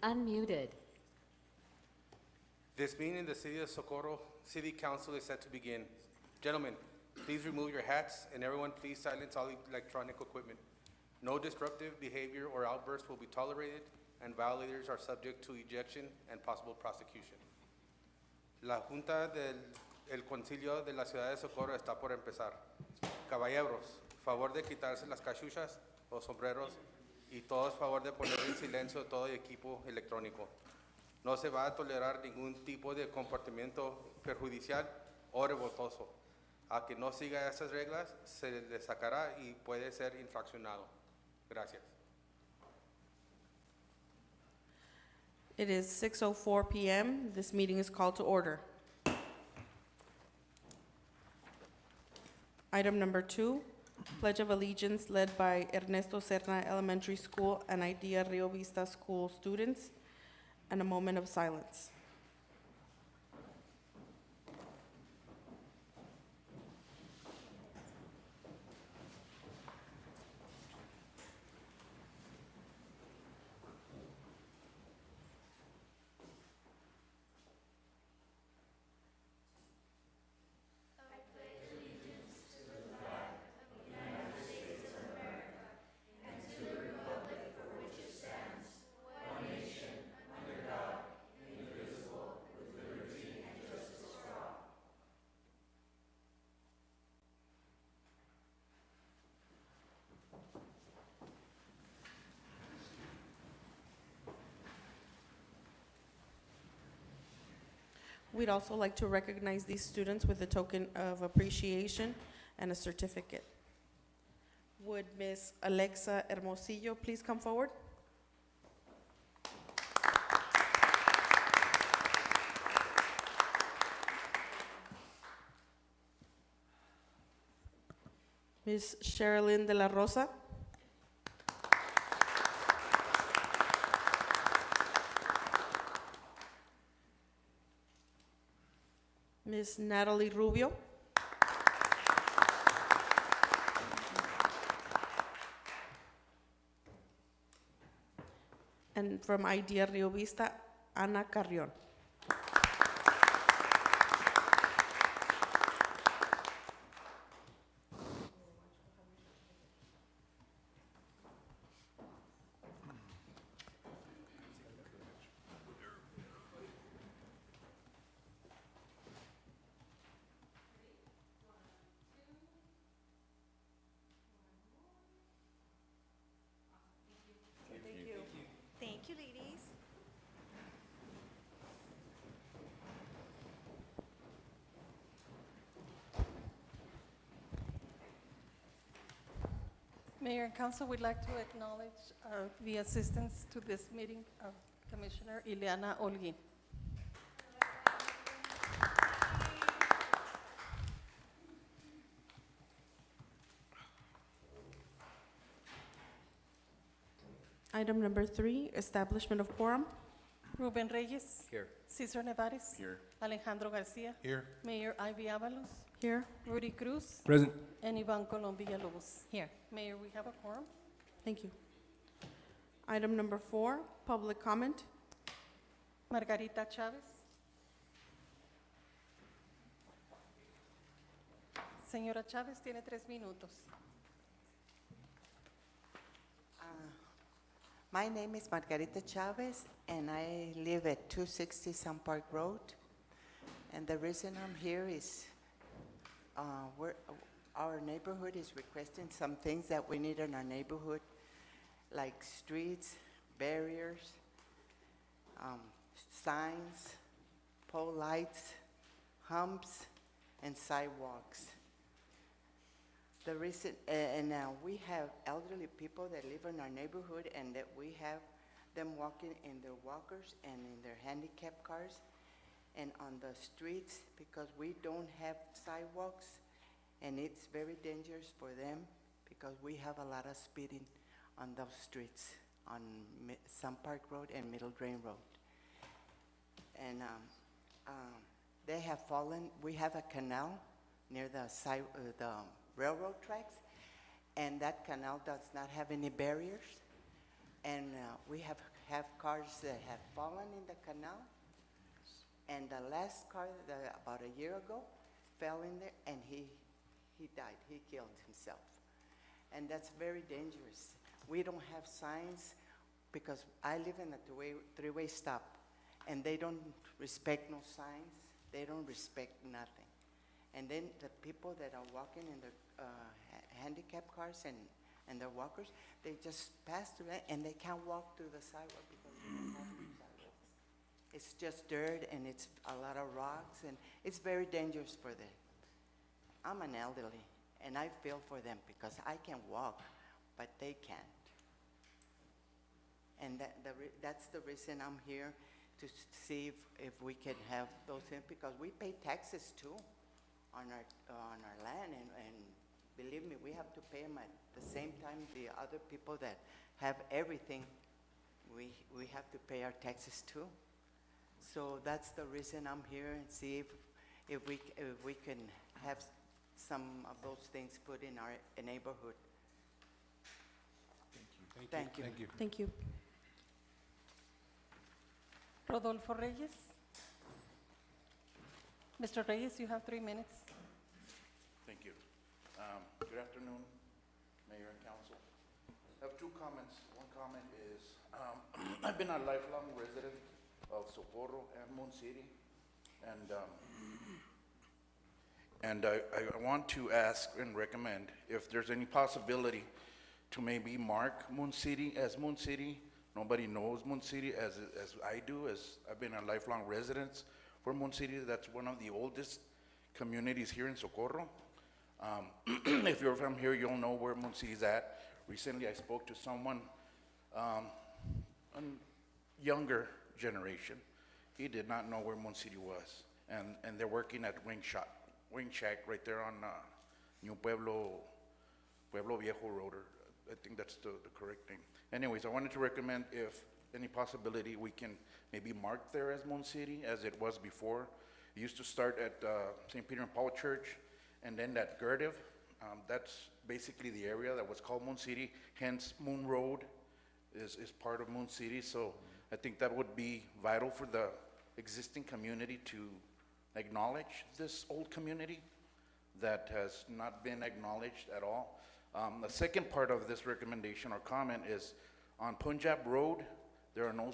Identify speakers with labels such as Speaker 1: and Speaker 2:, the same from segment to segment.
Speaker 1: Unmuted.
Speaker 2: This meeting in the City of Socorro City Council is set to begin. Gentlemen, please remove your hats, and everyone please silence all electronic equipment. No disruptive behavior or outbursts will be tolerated, and violators are subject to ejection and possible prosecution. La Junta del Concilio de la Ciudad de Socorro está por empezar. Caballeros, favor de quitarse las cachuchas o sombreros y todos favor de poner en silencio todo equipo electrónico. No se va a tolerar ningún tipo de comportamiento perjudicial o revoltoso. A que no siga esas reglas, se le sacará y puede ser infraccionado. Gracias.
Speaker 3: It is 6:04 p.m. This meeting is called to order. Item number 2, Pledge of Allegiance led by Ernesto Serna Elementary School and Idea Rio Vista School students, and a moment of silence. We'd also like to recognize these students with a token of appreciation and a certificate. Would Miss Alexa Hermosillo please come forward? Miss Sherilyn de la Rosa? Miss Natalie Rubio? And from Idea Rio Vista, Ana Carrion.
Speaker 4: Thank you, ladies.
Speaker 5: Mayor and Council, we'd like to acknowledge the assistance to this meeting of Commissioner Ileana Olguin.
Speaker 3: Item number 3, establishment of quorum.
Speaker 5: Ruben Reyes.
Speaker 2: Here.
Speaker 5: Cesar Nevares.
Speaker 2: Here.
Speaker 5: Alejandro Garcia.
Speaker 2: Here.
Speaker 5: Mayor Ivy Avalos.
Speaker 3: Here.
Speaker 5: Rudy Cruz.
Speaker 6: Present.
Speaker 5: And Ivan Colom Villalobos.
Speaker 4: Here.
Speaker 5: Mayor, we have a quorum.
Speaker 3: Thank you. Item number 4, public comment.
Speaker 5: Margarita Chavez. Señora Chávez, tiene 3 minutos.
Speaker 7: My name is Margarita Chavez, and I live at 260 Sun Park Road. And the reason I'm here is our neighborhood is requesting some things that we need in our neighborhood, like streets, barriers, signs, pole lights, humps, and sidewalks. The reason, we have elderly people that live in our neighborhood, and that we have them walking in their walkers and in their handicap cars and on the streets, because we don't have sidewalks, and it's very dangerous for them because we have a lot of speeding on those streets, on Sun Park Road and Middle Drain Road. And they have fallen. We have a canal near the railroad tracks, and that canal does not have any barriers, and we have have cars that have fallen in the canal. And the last car, about a year ago, fell in there and he died. He killed himself. And that's very dangerous. We don't have signs because I live in a three-way stop, and they don't respect no signs. They don't respect nothing. And then the people that are walking in their handicap cars and their walkers, they just pass through it and they can't walk through the sidewalk because they don't have any sidewalks. It's just dirt and it's a lot of rocks, and it's very dangerous for them. I'm an elderly, and I feel for them because I can walk, but they can't. And that's the reason I'm here, to see if we can have those things, because we pay taxes too on our land, and believe me, we have to pay them at the same time the other people that have everything. We have to pay our taxes too. So that's the reason I'm here, and see if we can have some of those things put in our neighborhood. Thank you.
Speaker 3: Thank you.
Speaker 5: Rodolfo Reyes. Mr. Reyes, you have 3 minutes.
Speaker 1: Thank you. Good afternoon, Mayor and Council. I have 2 comments. One comment is, I've been a lifelong resident of Socorro and Moon City, and I want to ask and recommend if there's any possibility to maybe mark Moon City as Moon City. Nobody knows Moon City as I do, as I've been a lifelong resident for Moon City. That's one of the oldest communities here in Socorro. If you're from here, you'll know where Moon City is at. Recently, I spoke to someone, a younger generation. He did not know where Moon City was, and they're working at Wing Shack right there on New Pueblo Viejo Road, or I think that's the correct name. Anyways, I wanted to recommend, if any possibility, we can maybe mark there as Moon City, as it was before. It used to start at St. Peter and Paul Church, and then at Gerdiv. That's basically the area that was called Moon City, hence Moon Road is part of Moon City. So I think that would be vital for the existing community to acknowledge this old community that has not been acknowledged at all. The second part of this recommendation or comment is on Punjab Road, there are no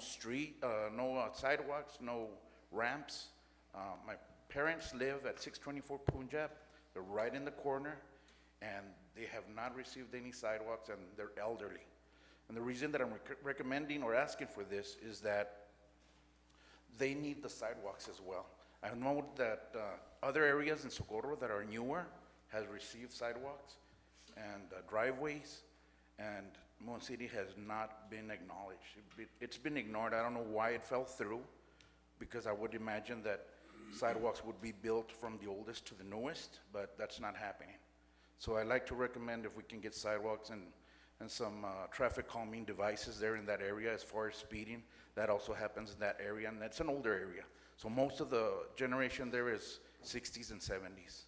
Speaker 1: sidewalks, no ramps. My parents live at 624 Punjab. They're right in the corner, and they have not received any sidewalks, and they're elderly. And the reason that I'm recommending or asking for this is that they need the sidewalks as well. I know that other areas in Socorro that are newer has received sidewalks and driveways, and Moon City has not been acknowledged. It's been ignored. I don't know why it fell through, because I would imagine that sidewalks would be built from the oldest to the newest, but that's not happening. So I'd like to recommend if we can get sidewalks and some traffic calming devices there in that area as far as speeding. That also happens in that area, and that's an older area. So most of the generation there is 60s and 70s.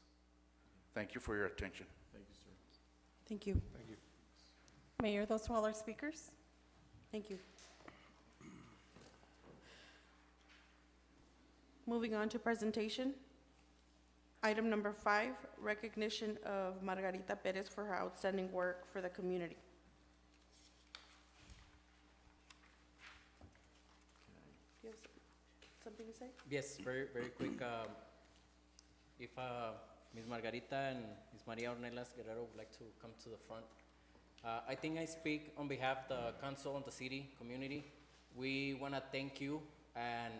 Speaker 1: Thank you for your attention.
Speaker 3: Thank you.
Speaker 5: Mayor, those were all our speakers.
Speaker 3: Thank you. Moving on to presentation. Item number 5, recognition of Margarita Perez for her outstanding work for the community. Do you have something to say?
Speaker 6: Yes, very, very quick. If Ms. Margarita and Ms. Maria Ornelas Guerrero would like to come to the front. I think I speak on behalf of the council and the city community. We want to thank you and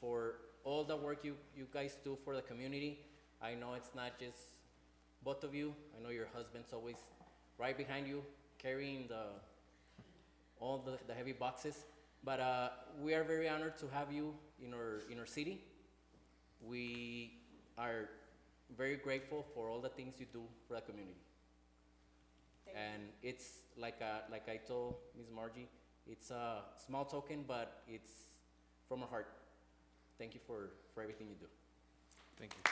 Speaker 6: for all the work you guys do for the community. I know it's not just both of you. I know your husband's always right behind you, carrying all the heavy boxes. But we are very honored to have you in our city. We are very grateful for all the things you do for the community. And it's like I told Ms. Margie, it's a small token, but it's from our heart. Thank you for everything you do.
Speaker 2: Thank you.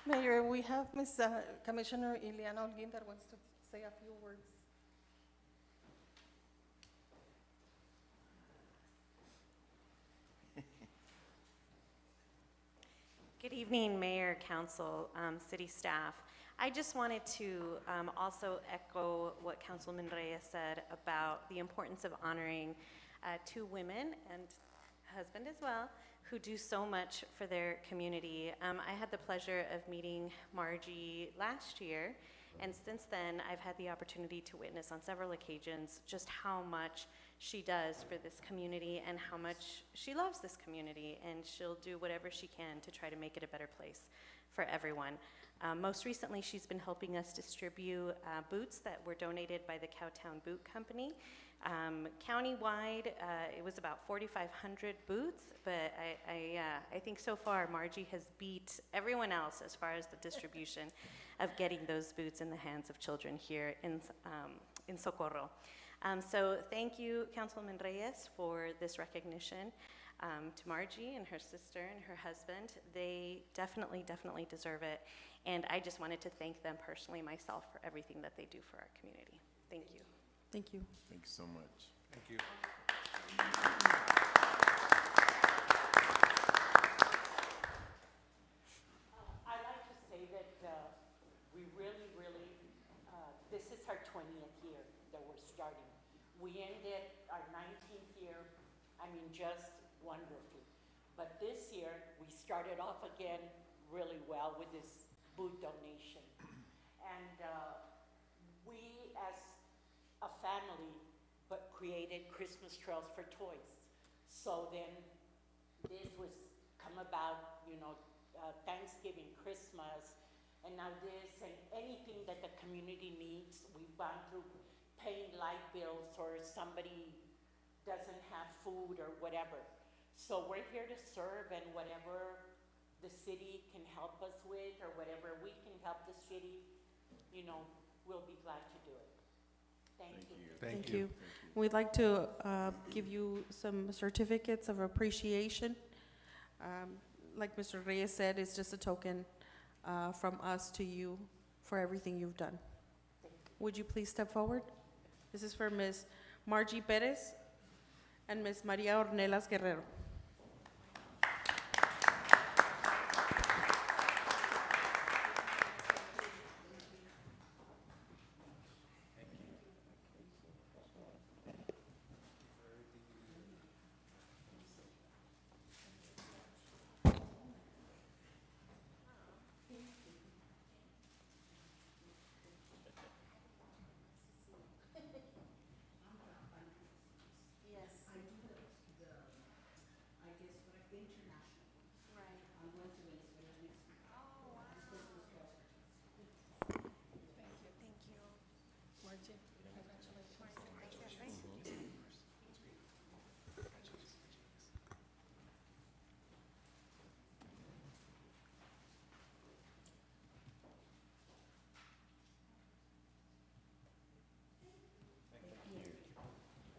Speaker 5: Mayor, we have Ms. Commissioner Ileana Holguin that wants to say a few words.
Speaker 4: Good evening, Mayor, Council, City staff. I just wanted to also echo what Councilman Reyes said about the importance of honoring two women and husband as well, who do so much for their community. I had the pleasure of meeting Margie last year, and since then, I've had the opportunity to witness on several occasions just how much she does for this community and how much she loves this community, and she'll do whatever she can to try to make it a better place for everyone. Most recently, she's been helping us distribute boots that were donated by the Cowtown Boot Company. Countywide, it was about 4,500 boots, but I think so far Margie has beat everyone else as far as the distribution of getting those boots in the hands of children here in Socorro. So thank you, Councilman Reyes, for this recognition to Margie and her sister and her husband. They definitely deserve it. And I just wanted to thank them personally myself for everything that they do for our community. Thank you.
Speaker 3: Thank you.
Speaker 8: Thank you so much.
Speaker 2: Thank you.
Speaker 9: I'd like to say that we really, this is our 20th year that we're starting. We ended our 19th year, just wonderfully. But this year, we started off again really well with this boot donation. And we, as a family, but created Christmas trails for toys. So then this was come about, Thanksgiving, Christmas, and now this, and anything that the community needs. We've gone through paying light bills or somebody doesn't have food or whatever. So we're here to serve, and whatever the city can help us with or whatever we can help the city, we'll be glad to do it. Thank you.
Speaker 3: Thank you. We'd like to give you some certificates of appreciation. Like Mr. Reyes said, it's just a token from us to you for everything you've done. Would you please step forward? This is for Ms. Margie Perez and Ms. Maria Ornelas Guerrero.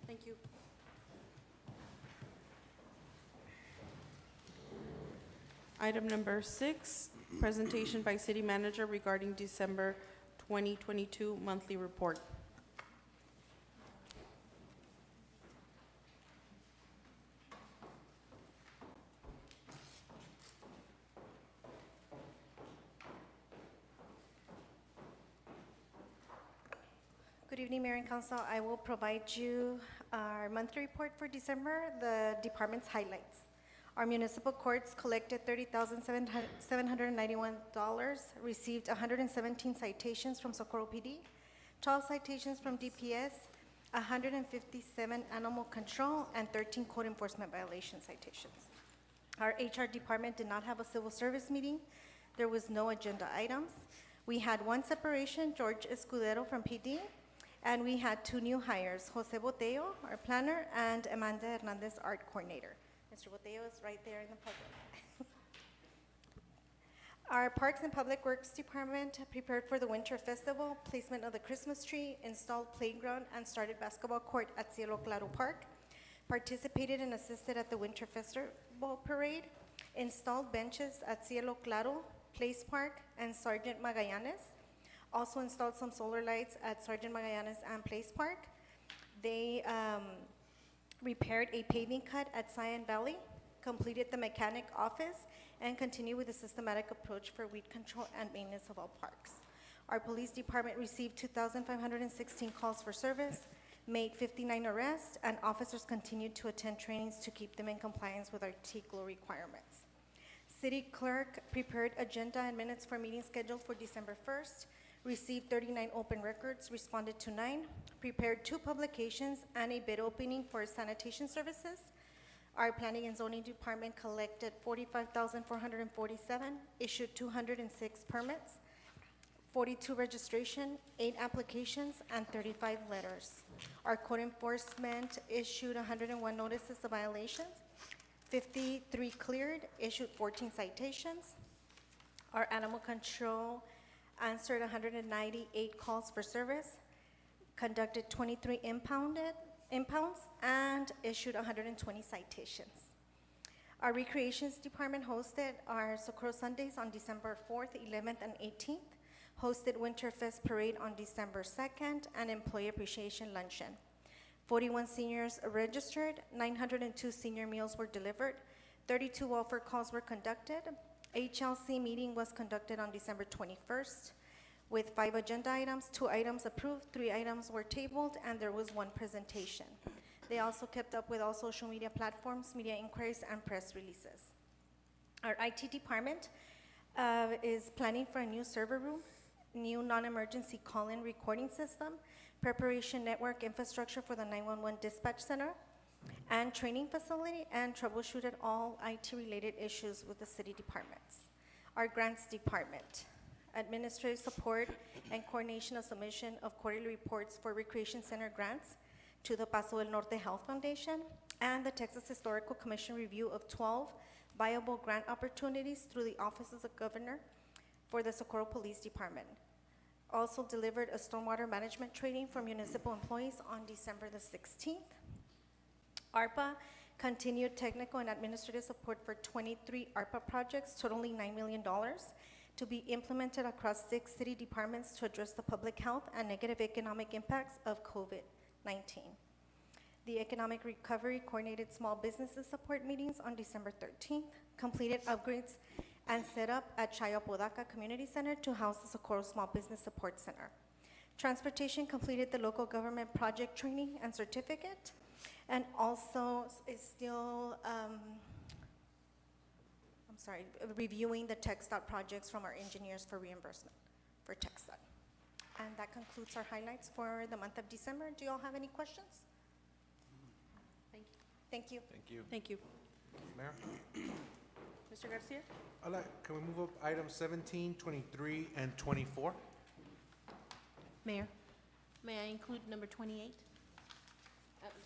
Speaker 3: Thank you. Item number 6, presentation by City Manager regarding December 2022 monthly report.
Speaker 4: Good evening, Mayor and Council. I will provide you our monthly report for December, the department's highlights. Our municipal courts collected $30,791, received 117 citations from Socorro PD, 12 citations from DPS, 157 animal control, and 13 code enforcement violation citations. Our HR department did not have a civil service meeting. There was no agenda items. We had one separation, George Escudero from PD, and we had 2 new hires, Jose Botello, our planner, and Amanda Hernandez, art coordinator. Mr. Botello is right there in the public. Our Parks and Public Works Department prepared for the Winter Festival, placement of the Christmas tree, installed playground, and started basketball court at Cielo Claro Park, participated and assisted at the Winter Festival Parade, installed benches at Cielo Claro, Place Park, and Sergeant Magallanes,
Speaker 8: Also installed some solar lights at Sergeant Magallanes and Place Park. They repaired a paving cut at Cyan Valley, completed the mechanic office, and continue with a systematic approach for weed control and maintenance of all parks. Our police department received 2,516 calls for service, made 59 arrests, and officers continued to attend trainings to keep them in compliance with our TCLO requirements. City clerk prepared agenda and minutes for meetings scheduled for December 1st, received 39 open records, responded to 9, prepared 2 publications and a bid opening for sanitation services. Our planning and zoning department collected 45,447, issued 206 permits, 42 registration, 8 applications, and 35 letters. Our code enforcement issued 101 notices of violations, 53 cleared, issued 14 citations. Our animal control answered 198 calls for service, conducted 23 impounds, and issued 120 citations. Our recreations department hosted our Socorro Sundays on December 4th, 11th, and 18th, hosted Winterfest Parade on December 2nd, and Employee Appreciation Luncheon. 41 seniors registered, 902 senior meals were delivered, 32 welfare calls were conducted. HLC meeting was conducted on December 21st with 5 agenda items, 2 items approved, 3 items were tabled, and there was 1 presentation. They also kept up with all social media platforms, media inquiries, and press releases. Our IT department is planning for a new server room, new non-emergency call-in recording system, preparation network infrastructure for the 911 dispatch center, and training facility, and troubleshooted all IT-related issues with the city departments. Our grants department, administrative support and coordination of submission of quarterly reports for recreation center grants to the Paso del Norte Health Foundation, and the Texas Historical Commission review of 12 viable grant opportunities through the Office of the Governor for the Socorro Police Department. Also delivered a stormwater management training for municipal employees on December the 16th. ARPA continued technical and administrative support for 23 ARPA projects totaling $9 million to be implemented across 6 city departments to address the public health and negative economic impacts of COVID-19. The Economic Recovery coordinated small businesses support meetings on December 13th, completed upgrades and set up at Chayapodaca Community Center to house the Socorro Small Business Support Center. Transportation completed the local government project training and certificate, and also is still, reviewing the TechStop projects from our engineers for reimbursement for TechStop. And that concludes our highlights for the month of December. Do you all have any questions? Thank you.
Speaker 2: Thank you.
Speaker 3: Thank you.
Speaker 2: Mayor?
Speaker 3: Mr. Garcia?
Speaker 2: Can we move up items 17, 23, and 24?
Speaker 10: Mayor, may I include number 28?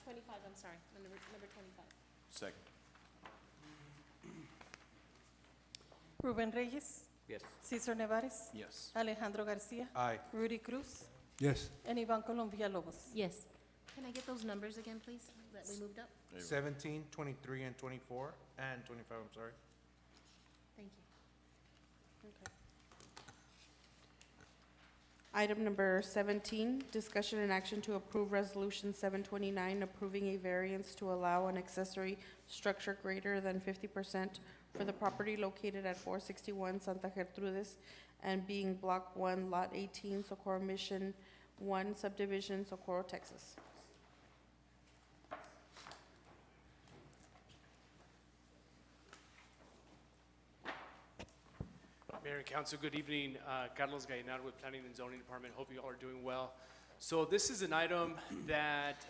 Speaker 10: 25, I'm sorry, number 25.
Speaker 1: Second.
Speaker 5: Ruben Reyes,
Speaker 6: Yes.
Speaker 5: Cesar Nevares,
Speaker 1: Yes.
Speaker 5: Alejandro Garcia,
Speaker 2: Aye.
Speaker 5: Rudy Cruz,
Speaker 2: Yes.
Speaker 5: and Ivan Colom Villalobos.
Speaker 10: Yes. Can I get those numbers again, please, that we moved up?
Speaker 2: 17, 23, and 24, and 25, I'm sorry.
Speaker 10: Thank you.
Speaker 3: Item number 17, discussion and action to approve Resolution 729, approving a variance to allow an accessory structure greater than 50% for the property located at 461 Santa Gertrudis and being Block 1, Lot 18, Socorro Mission 1 Subdivision, Socorro, Texas.
Speaker 11: Mayor and Council, good evening. Carlos Gallinard with Planning and Zoning Department. Hope you all are doing well. So this is an item that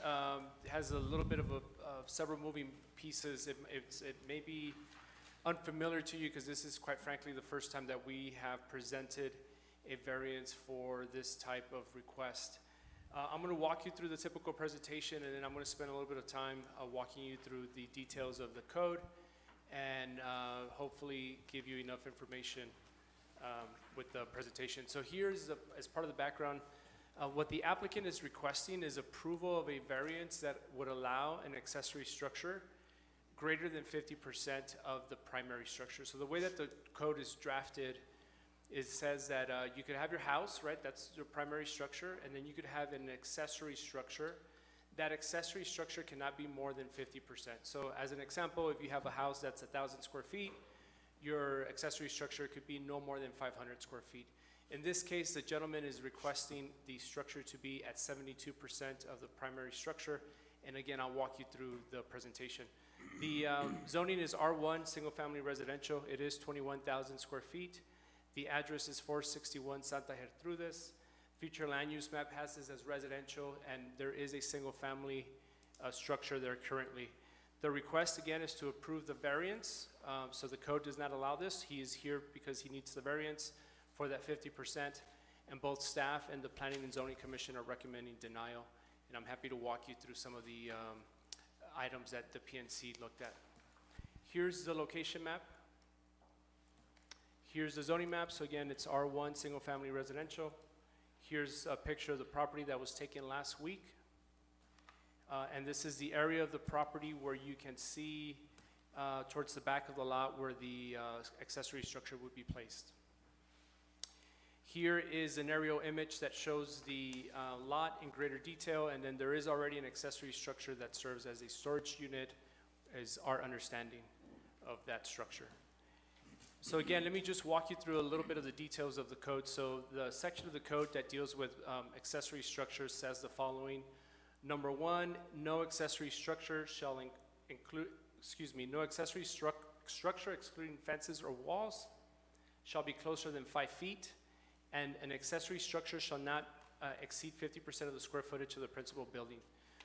Speaker 11: has a little bit of several moving pieces. It may be unfamiliar to you because this is quite frankly the first time that we have presented a variance for this type of request. I'm going to walk you through the typical presentation, and then I'm going to spend a little bit of time walking you through the details of the code and hopefully give you enough information with the presentation. So here's, as part of the background, what the applicant is requesting is approval of a variance that would allow an accessory structure greater than 50% of the primary structure. So the way that the code is drafted, it says that you could have your house, right? That's your primary structure, and then you could have an accessory structure. That accessory structure cannot be more than 50%. So as an example, if you have a house that's 1,000 square feet, your accessory structure could be no more than 500 square feet. In this case, the gentleman is requesting the structure to be at 72% of the primary structure. And again, I'll walk you through the presentation. The zoning is R1, single-family residential. It is 21,000 square feet. The address is 461 Santa Gertrudis. Future land use map has this as residential, and there is a single-family structure there currently. The request, again, is to approve the variance. So the code does not allow this. He is here because he needs the variance for that 50%. And both staff and the Planning and Zoning Commission are recommending denial. And I'm happy to walk you through some of the items that the PNC looked at. Here's the location map. Here's the zoning map. So again, it's R1, single-family residential. Here's a picture of the property that was taken last week. And this is the area of the property where you can see towards the back of the lot where the accessory structure would be placed. Here is an aerial image that shows the lot in greater detail, and then there is already an accessory structure that serves as a storage unit, is our understanding of that structure. So again, let me just walk you through a little bit of the details of the code. So the section of the code that deals with accessory structures says the following. Number one, no accessory structure shall include, no accessory structure excluding fences or walls shall be closer than 5 feet, and an accessory structure shall not exceed 50% of the square footage of the principal building.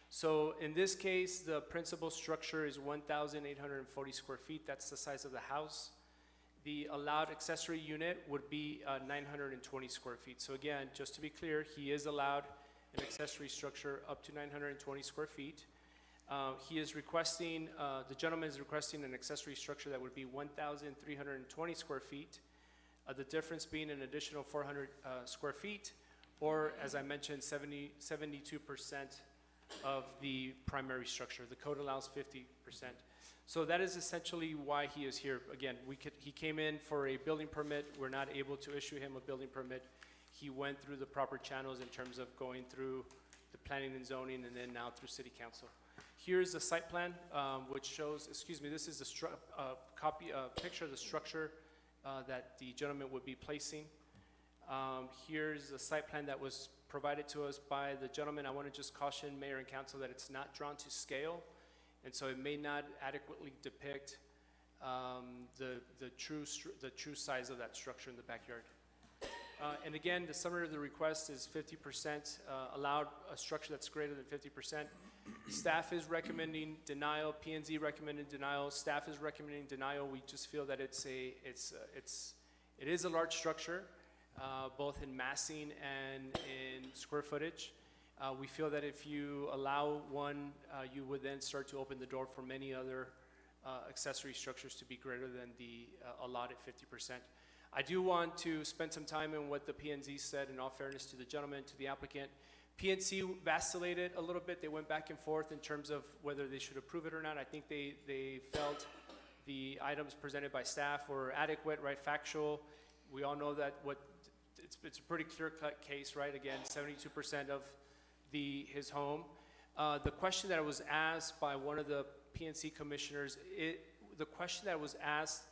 Speaker 11: So in this case, the principal structure is 1,840 square feet. That's the size of the house. The allowed accessory unit would be 920 square feet. So again, just to be clear, he is allowed an accessory structure up to 920 square feet. He is requesting, the gentleman is requesting an accessory structure that would be 1,320 square feet. The difference being an additional 400 square feet, or as I mentioned, 72% of the primary structure. The code allows 50%. So that is essentially why he is here. Again, he came in for a building permit. We're not able to issue him a building permit. He went through the proper channels in terms of going through the planning and zoning and then now through city council. Here's the site plan, which shows, this is the picture of the structure that the gentleman would be placing. Here's the site plan that was provided to us by the gentleman. I want to just caution Mayor and Council that it's not drawn to scale, and so it may not adequately depict the true size of that structure in the backyard. And again, the summary of the request is 50% allowed a structure that's greater than 50%. Staff is recommending denial. P&Z recommended denial. Staff is recommending denial. We just feel that it is a large structure, both in massing and in square footage. We feel that if you allow one, you would then start to open the door for many other accessory structures to be greater than the allotted 50%. I do want to spend some time on what the P&Z said, in all fairness to the gentleman, to the applicant. P&C vacillated a little bit. They went back and forth in terms of whether they should approve it or not. I think they felt the items presented by staff were adequate, right, factual. We all know that it's a pretty clear-cut case, right? Again, 72% of his home. The question that was asked by one of the P&C commissioners, the question that was asked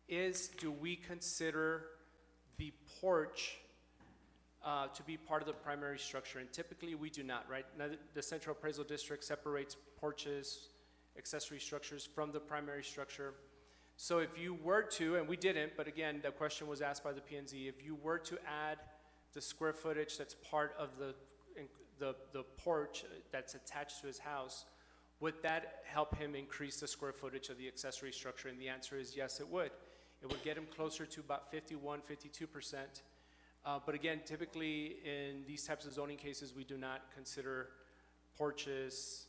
Speaker 11: is, do we consider the porch to be part of the primary structure? And typically we do not, right? Now, the Central Appraisal District separates porches, accessory structures from the primary structure. So if you were to, and we didn't, but again, the question was asked by the P&Z, if you were to add the square footage that's part of the porch that's attached to his house, would that help him increase the square footage of the accessory structure? And the answer is yes, it would. It would get him closer to about 51, 52%. But again, typically in these types of zoning cases, we do not consider porches,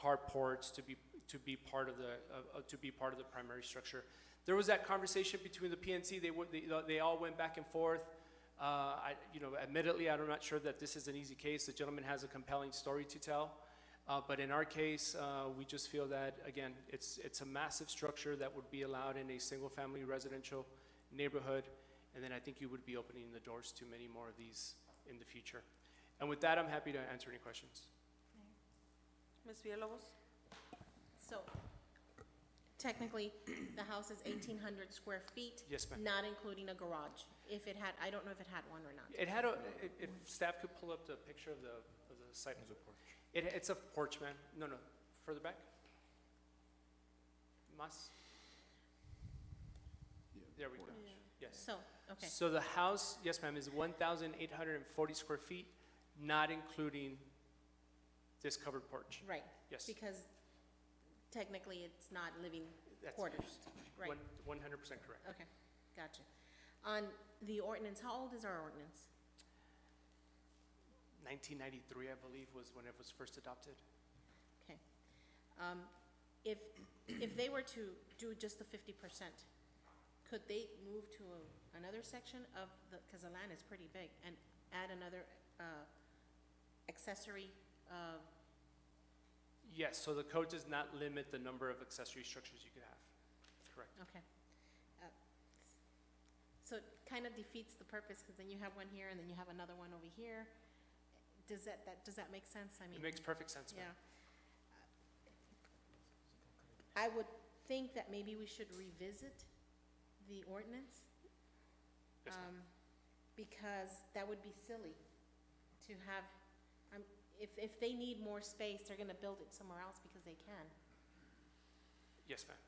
Speaker 11: carports to be part of the primary structure. There was that conversation between the PNC. They all went back and forth. Admittedly, I'm not sure that this is an easy case. The gentleman has a compelling story to tell. But in our case, we just feel that, again, it's a massive structure that would be allowed in a single-family residential neighborhood. And then I think you would be opening the doors to many more of these in the future. And with that, I'm happy to answer any questions.
Speaker 3: Ms. Villalobos?
Speaker 10: So technically, the house is 1,800 square feet.
Speaker 11: Yes, ma'am.
Speaker 10: Not including a garage. If it had, I don't know if it had one or not.
Speaker 11: It had a, if staff could pull up the picture of the site. It's a porch, man. No, further back. Mas? There we go. Yes.
Speaker 10: So, okay,
Speaker 11: So the house, yes, ma'am, is 1,840 square feet, not including this covered porch.
Speaker 10: right.
Speaker 11: Yes.
Speaker 10: Because technically, it's not living
Speaker 11: That's
Speaker 10: quarters. Right,
Speaker 11: 100% correct.
Speaker 10: okay, gotcha. On the ordinance, how old is our ordinance?
Speaker 11: 1993, I believe, was when it was first adopted.
Speaker 10: Okay. If they were to do just the 50%, could they move to another section of the, because the land is pretty big, and add another accessory?
Speaker 11: Yes, so the code does not limit the number of accessory structures you could have. Correct.
Speaker 10: Okay. So it kind of defeats the purpose, because then you have one here, and then you have another one over here. Does that make sense? I mean,
Speaker 11: It makes perfect sense,
Speaker 10: yeah.
Speaker 11: ma'am.
Speaker 10: I would think that maybe we should revisit the ordinance.
Speaker 11: Yes, ma'am.
Speaker 10: Because that would be silly to have, if they need more space, they're gonna build it somewhere else because they can.
Speaker 11: Yes, ma'am.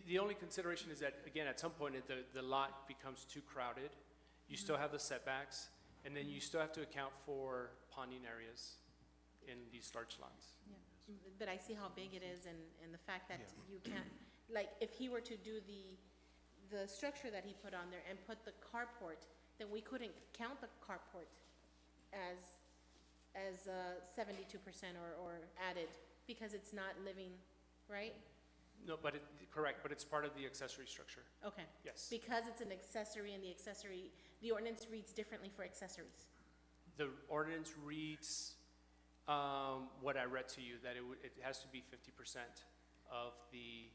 Speaker 11: The only consideration is that, again, at some point, the lot becomes too crowded. You still have the setbacks, and then you still have to account for ponding areas in these large lots.
Speaker 10: Yeah. But I see how big it is, and the fact that you can't, like, if he were to do the structure that he put on there and put the carport, then we couldn't count the carport as 72% or added, because it's not living, right?
Speaker 11: No, but correct, but it's part of the accessory structure.
Speaker 10: Okay.
Speaker 11: Yes.
Speaker 10: Because it's an accessory, and the ordinance reads differently for accessories.
Speaker 11: The ordinance reads what I read to you, that it has to be 50% of the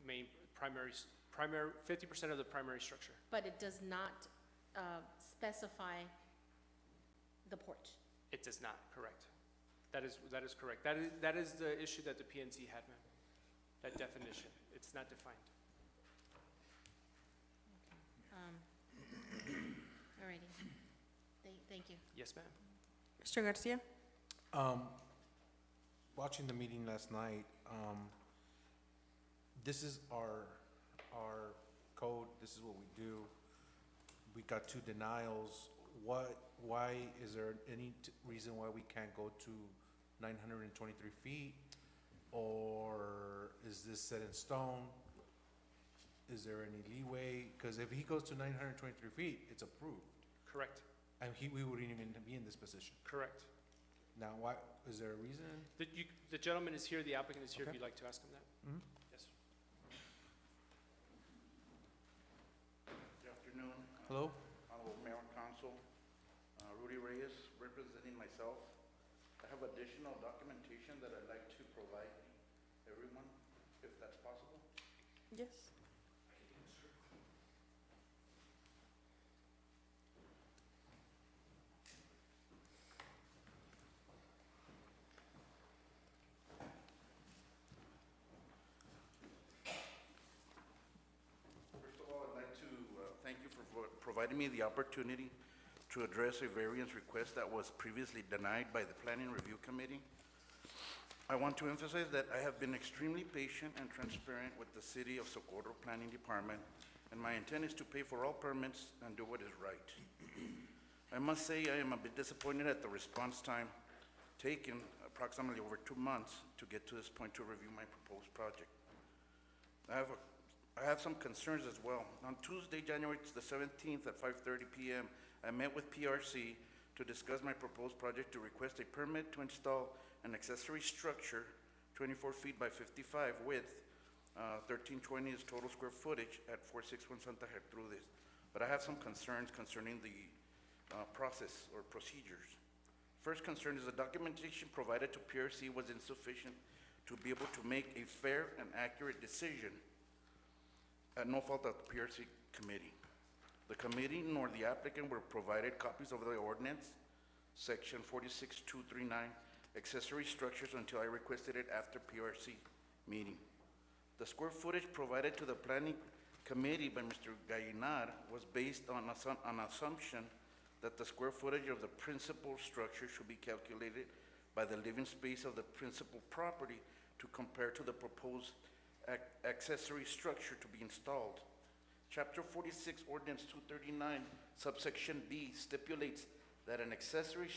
Speaker 11: main primary, 50% of the primary structure.
Speaker 10: But it does not specify the porch.
Speaker 11: It does not, correct. That is correct. That is the issue that the PNC had, ma'am. That definition, it's not defined.
Speaker 10: All righty. Thank you.
Speaker 11: Yes, ma'am.
Speaker 3: Mr. Garcia?
Speaker 12: Watching the meeting last night, this is our code, this is what we do. We got 2 denials. Why, is there any reason why we can't go to 923 feet? Or is this set in stone? Is there any leeway? Because if he goes to 923 feet, it's approved.
Speaker 11: Correct,
Speaker 12: And we wouldn't even be in this position.
Speaker 11: correct.
Speaker 12: Now, why, is there a reason?
Speaker 11: The gentleman is here, the applicant is here, if
Speaker 12: Okay.
Speaker 11: you'd like to ask him that.
Speaker 12: Mhm.
Speaker 11: Yes.
Speaker 1: Good afternoon,
Speaker 12: Hello?
Speaker 1: Honorable Mayor and Council. Rudy Reyes, representing myself. I have additional documentation that I'd like to provide everyone, if that's possible.
Speaker 3: Yes.
Speaker 1: First of all, I'd like to thank you for providing me the opportunity to address a variance request that was previously denied by the Planning Review Committee. I want to emphasize that I have been extremely patient and transparent with the City of Socorro Planning Department, and my intent is to pay for all permits and do what is right. I must say I am a bit disappointed at the response time taken, approximately over 2 months, to get to this point to review my proposed project. I have some concerns as well. On Tuesday, January the 17th at 5:30 p.m., I met with PRC to discuss my proposed project to request a permit to install an accessory structure 24 feet by 55 width, 1320 is total square footage at 461 Santa Gertrudis. But I have some concerns concerning the process or procedures. First concern is the documentation provided to PRC was insufficient to be able to make a fair and accurate decision at no fault of the PRC committee. The committee nor the applicant were provided copies of the ordinance, section 46239, accessory structures, until I requested it after PRC meeting. The square footage provided to the planning committee by Mr. Gallinar was based on an assumption that the square footage of the principal structure should be calculated by the living space of the principal property to compare to the proposed accessory structure to be installed. Chapter 46, Ordinance 239, subsection B stipulates that an accessory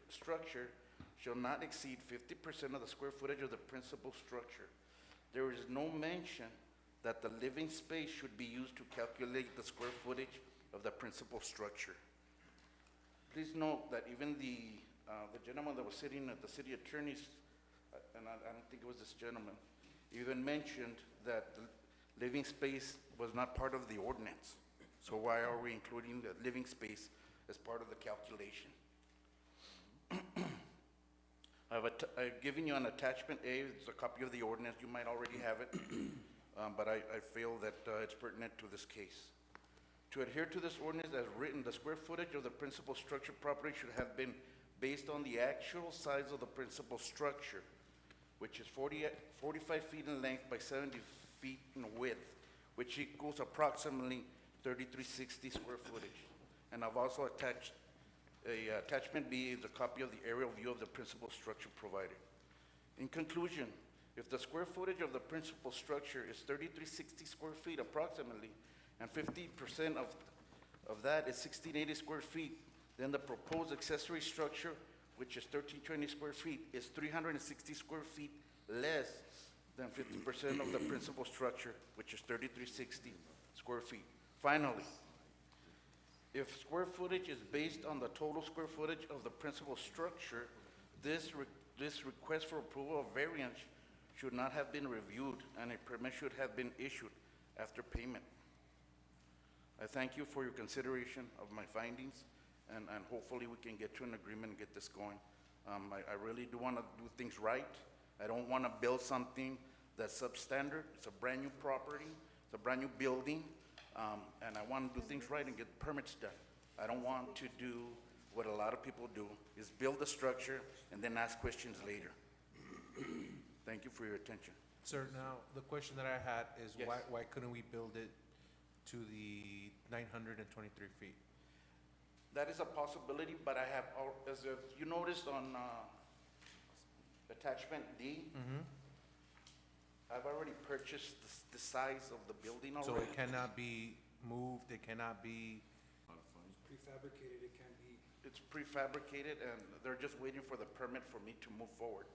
Speaker 1: structure shall not exceed 50% of the square footage of the principal structure. There is no mention that the living space should be used to calculate the square footage of the principal structure. Please note that even the gentleman that was sitting at the city attorney's, and I don't think it was this gentleman, even mentioned that the living space was not part of the ordinance. So why are we including the living space as part of the calculation? I've given you an attachment A. It's a copy of the ordinance. You might already have it, but I feel that it's pertinent to this case. To adhere to this ordinance as written, the square footage of the principal structure property should have been based on the actual size of the principal structure, which is 45 feet in length by 70 feet in width, which equals approximately 3360 square footage. And I've also attached attachment B is a copy of the aerial view of the principal structure provided. In conclusion, if the square footage of the principal structure is 3360 square feet approximately, and 50% of that is 1680 square feet, then the proposed accessory structure, which is 1320 square feet, is 360 square feet less than 50% of the principal structure, which is 3360 square feet. Finally, if square footage is based on the total square footage of the principal structure, this request for approval of variance should not have been reviewed, and a permit should have been issued after payment. I thank you for your consideration of my findings, and hopefully we can get to an agreement and get this going. I really do want to do things right. I don't want to build something that's substandard. It's a brand-new property. It's a brand-new building, and I want to do things right and get permits done. I don't want to do what a lot of people do, is build the structure and then ask questions later. Thank you for your attention.
Speaker 12: Sir, now, the question that I had is
Speaker 1: Yes.
Speaker 12: why couldn't we build it to the 923 feet?
Speaker 1: That is a possibility, but I have, as if you noticed on attachment D, I've already purchased the size of the building
Speaker 12: So
Speaker 1: already.
Speaker 12: it cannot be moved, it cannot be,
Speaker 13: Prefabricated, it can be.
Speaker 1: It's prefabricated, and they're just waiting for the permit for me to move forward.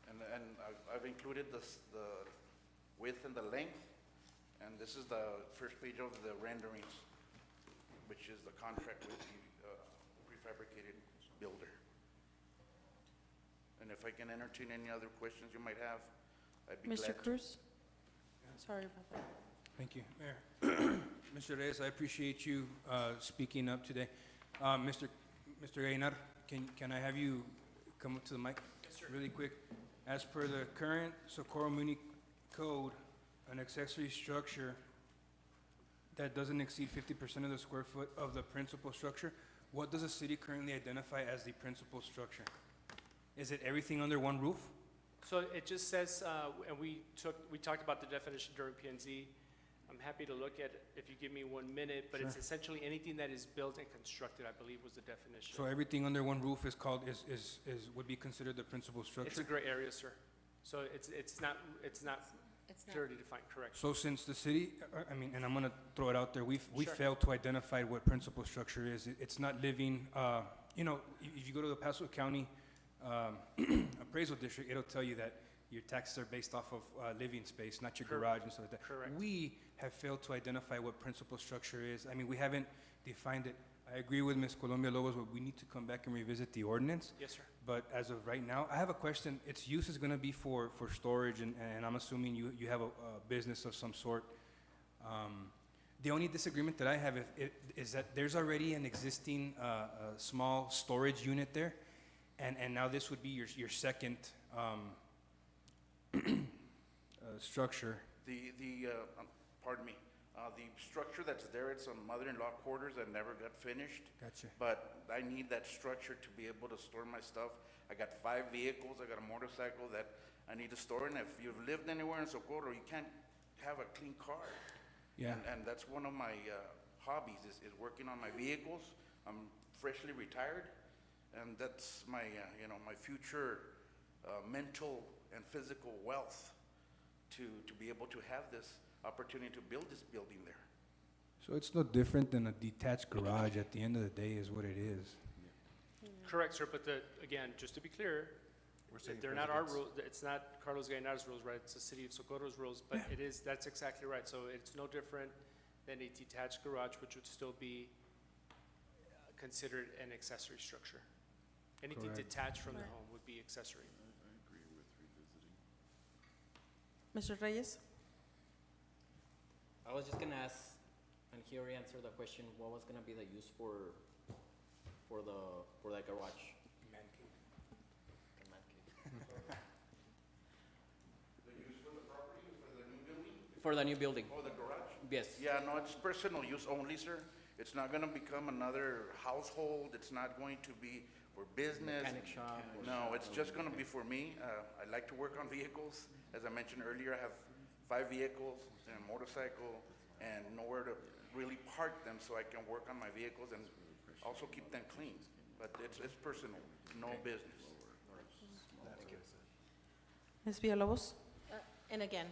Speaker 1: And I've included the width and the length, and this is the first page of the renderings, which is the contract with the prefabricated builder. And if I can entertain any other questions you might have, I'd be glad to.
Speaker 3: Mr. Cruz? Sorry about that.
Speaker 13: Thank you, Mayor. Mr. Reyes, I appreciate you speaking up today. Mr. Gainar, can I have you come up to the mic?
Speaker 11: Yes, sir.
Speaker 13: Really quick. As per the current Socorro Muni Code, an accessory structure that doesn't exceed 50% of the square foot of the principal structure, what does the city currently identify as the principal structure? Is it everything under one roof?
Speaker 11: So it just says, and we talked about the definition during P and Z. I'm happy to look at it if you give me 1 minute, but it's
Speaker 13: Sure.
Speaker 11: essentially anything that is built and constructed, I believe was the definition.
Speaker 13: So everything under one roof is called, would be considered the principal
Speaker 11: It's a
Speaker 13: structure?
Speaker 11: gray area, sir. So it's not
Speaker 10: It's not,
Speaker 11: clearly defined, correct?
Speaker 13: So since the city, I mean, and I'm gonna throw it out there, we
Speaker 11: Sure.
Speaker 13: failed to identify what principal structure is. It's not living, you know, if you go to the Paso County appraisal district, it'll tell you that your taxes are based off of living space, not your
Speaker 11: Correct.
Speaker 13: garage and stuff like that.
Speaker 11: Correct.
Speaker 13: We have failed to identify what principal structure is. I mean, we haven't defined it. I agree with Ms. Colombia Lobos, but we need to come back and revisit the ordinance.
Speaker 11: Yes, sir.
Speaker 13: But as of right now, I have a question. Its use is gonna be for storage, and I'm assuming you have a business of some sort. The only disagreement that I have is that there's already an existing small storage unit there, and now this would be your second structure.
Speaker 1: Pardon me, the structure that's there, it's a mother-in-law quarters that never got finished.
Speaker 13: Gotcha.
Speaker 1: But I need that structure to be able to store my stuff. I got 5 vehicles, I got a motorcycle that I need to store, and if you've lived anywhere in Socorro, you can't have a clean car.
Speaker 13: Yeah.
Speaker 1: And that's one of my hobbies, is working on my vehicles. I'm freshly retired, and that's my, my future mental and physical wealth to be able to have this opportunity to build this building there.
Speaker 13: So it's no different than a detached garage at the end of the day is what it is.
Speaker 11: Correct, sir, but again, just to be clear,
Speaker 12: We're saying
Speaker 11: they're not our
Speaker 12: residents.
Speaker 11: rules, it's not Carlos Gainar's rules, right? It's the city of Socorro's rules, but it is, that's exactly right. So it's no different than a detached garage, which would still be considered an accessory structure. Anything
Speaker 13: Correct.
Speaker 11: detached from the
Speaker 3: Right.
Speaker 11: home would be accessory.
Speaker 3: Mr. Reyes?
Speaker 6: I was just gonna ask, and he already answered the question, what was gonna be the use for that garage? The man cave.
Speaker 1: The use for the property, for the new building?
Speaker 6: For the new building,
Speaker 1: Oh, the garage?
Speaker 6: yes.
Speaker 1: Yeah, no, it's personal use only, sir. It's not gonna become another household. It's not going to be for business.
Speaker 6: Mechanic shop or?
Speaker 1: No, it's just gonna be for me. I like to work on vehicles. As I mentioned earlier, I have 5 vehicles and a motorcycle and nowhere to really park them, so I can work on my vehicles and also keep them clean. But it's personal, no business.
Speaker 3: Ms. Villalobos?
Speaker 10: And again,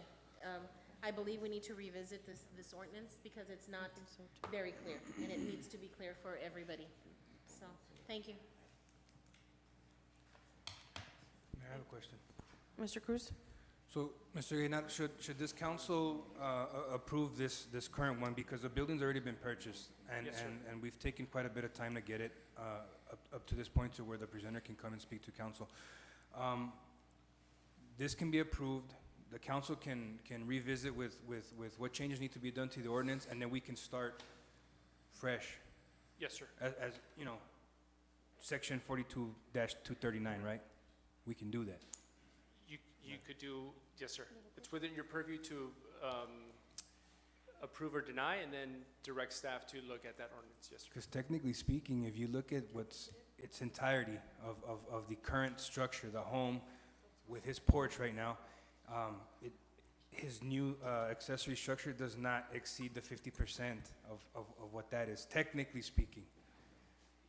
Speaker 10: I believe we need to revisit this ordinance because it's not very clear, and it needs to be clear for everybody. So, thank you.
Speaker 13: I have a question.
Speaker 3: Mr. Cruz?
Speaker 13: So, Mr. Gaynor, should this council approve this current one? Because the building's already been purchased, and,
Speaker 11: Yes, sir.
Speaker 13: and we've taken quite a bit of time to get it up to this point to where the presenter can come and speak to council. This can be approved, the council can revisit with what changes need to be done to the ordinance, and then we can start fresh,
Speaker 11: Yes, sir.
Speaker 13: as, section 42-239, right? We can do that.
Speaker 11: You could do, yes, sir. It's within your purview to approve or deny, and then direct staff to look at that ordinance, yes, sir.
Speaker 13: Because technically speaking, if you look at its entirety of the current structure, the home with his porch right now, his new accessory structure does not exceed the 50% of what that is, technically speaking.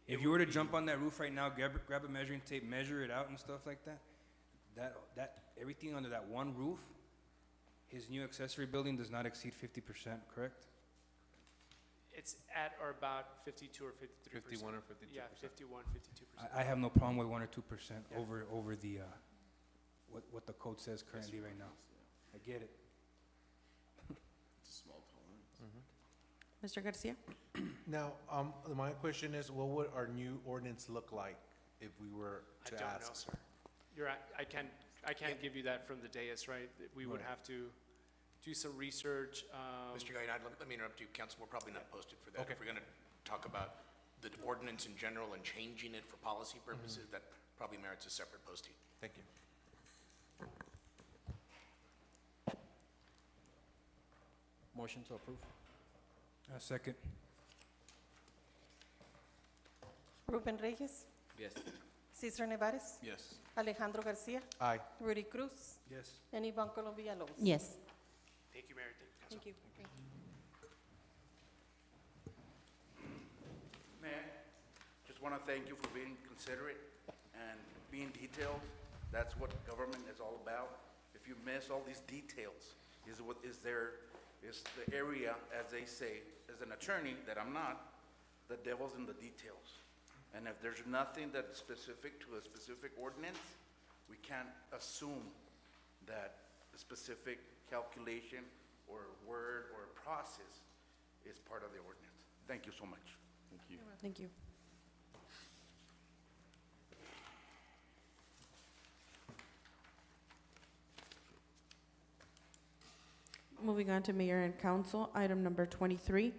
Speaker 13: If you were to jump on that roof right now, grab a measuring tape, measure it out and stuff like that, everything under that one roof, his new accessory building does not exceed 50%, correct?
Speaker 11: It's at or about 52 or 53%.
Speaker 12: 51 or 52%.
Speaker 11: Yeah, 51, 52%.
Speaker 13: I have no problem with 1 or 2% over the, what the code says currently right now. I get it.
Speaker 3: Mr. Garcia?
Speaker 12: Now, my question is, what would our new ordinance look like if we were
Speaker 11: I
Speaker 12: to
Speaker 11: don't know,
Speaker 12: ask?
Speaker 11: sir. You're right. I can't give you that from the dais, right? We would
Speaker 13: Right.
Speaker 11: have to do some research.
Speaker 14: Mr. Gainard, let me interrupt you. Council, we're probably not posted for that.
Speaker 12: Okay.
Speaker 14: If we're going to talk about the ordinance in general and changing it for policy purposes, that probably merits a separate posting.
Speaker 12: Thank you.
Speaker 6: Motion to approve?
Speaker 13: Second.
Speaker 5: Ruben Reyes,
Speaker 6: Yes.
Speaker 5: Cesar Nevares,
Speaker 14: Yes.
Speaker 5: Alejandro Garcia,
Speaker 12: Aye.
Speaker 5: Rudy Cruz,
Speaker 13: Yes.
Speaker 5: and Ivan Colombia Villalobos.
Speaker 10: Yes.
Speaker 11: Thank you, Mayor. Thank you, Council.
Speaker 3: Thank you.
Speaker 1: Mayor, just want to thank you for being considerate and being detailed. That's what government is all about. If you miss all these details, is the area, as they say, as an attorney, that I'm not, the devil's in the details. And if there's nothing that's specific to a specific ordinance, we can't assume that a specific calculation or word or process is part of the ordinance. Thank you so much.
Speaker 3: Thank you. Moving on to Mayor and Council, item number 23,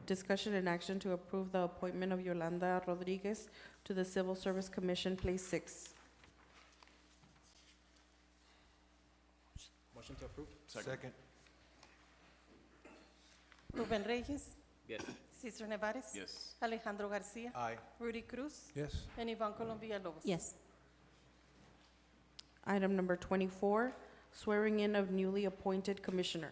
Speaker 3: discussion and action to approve the appointment of Yolanda Rodriguez to the Civil Service Commission, Place 6.
Speaker 6: Motion to approve?
Speaker 12: Second.
Speaker 5: Ruben Reyes,
Speaker 6: Yes.
Speaker 5: Cesar Nevares.
Speaker 14: Yes.
Speaker 5: Alejandro Garcia.
Speaker 12: Aye.
Speaker 5: Rudy Cruz.
Speaker 13: Yes.
Speaker 5: And Ivan Colombia Lobos.
Speaker 10: Yes.
Speaker 3: Item number 24, swearing in of newly appointed commissioner.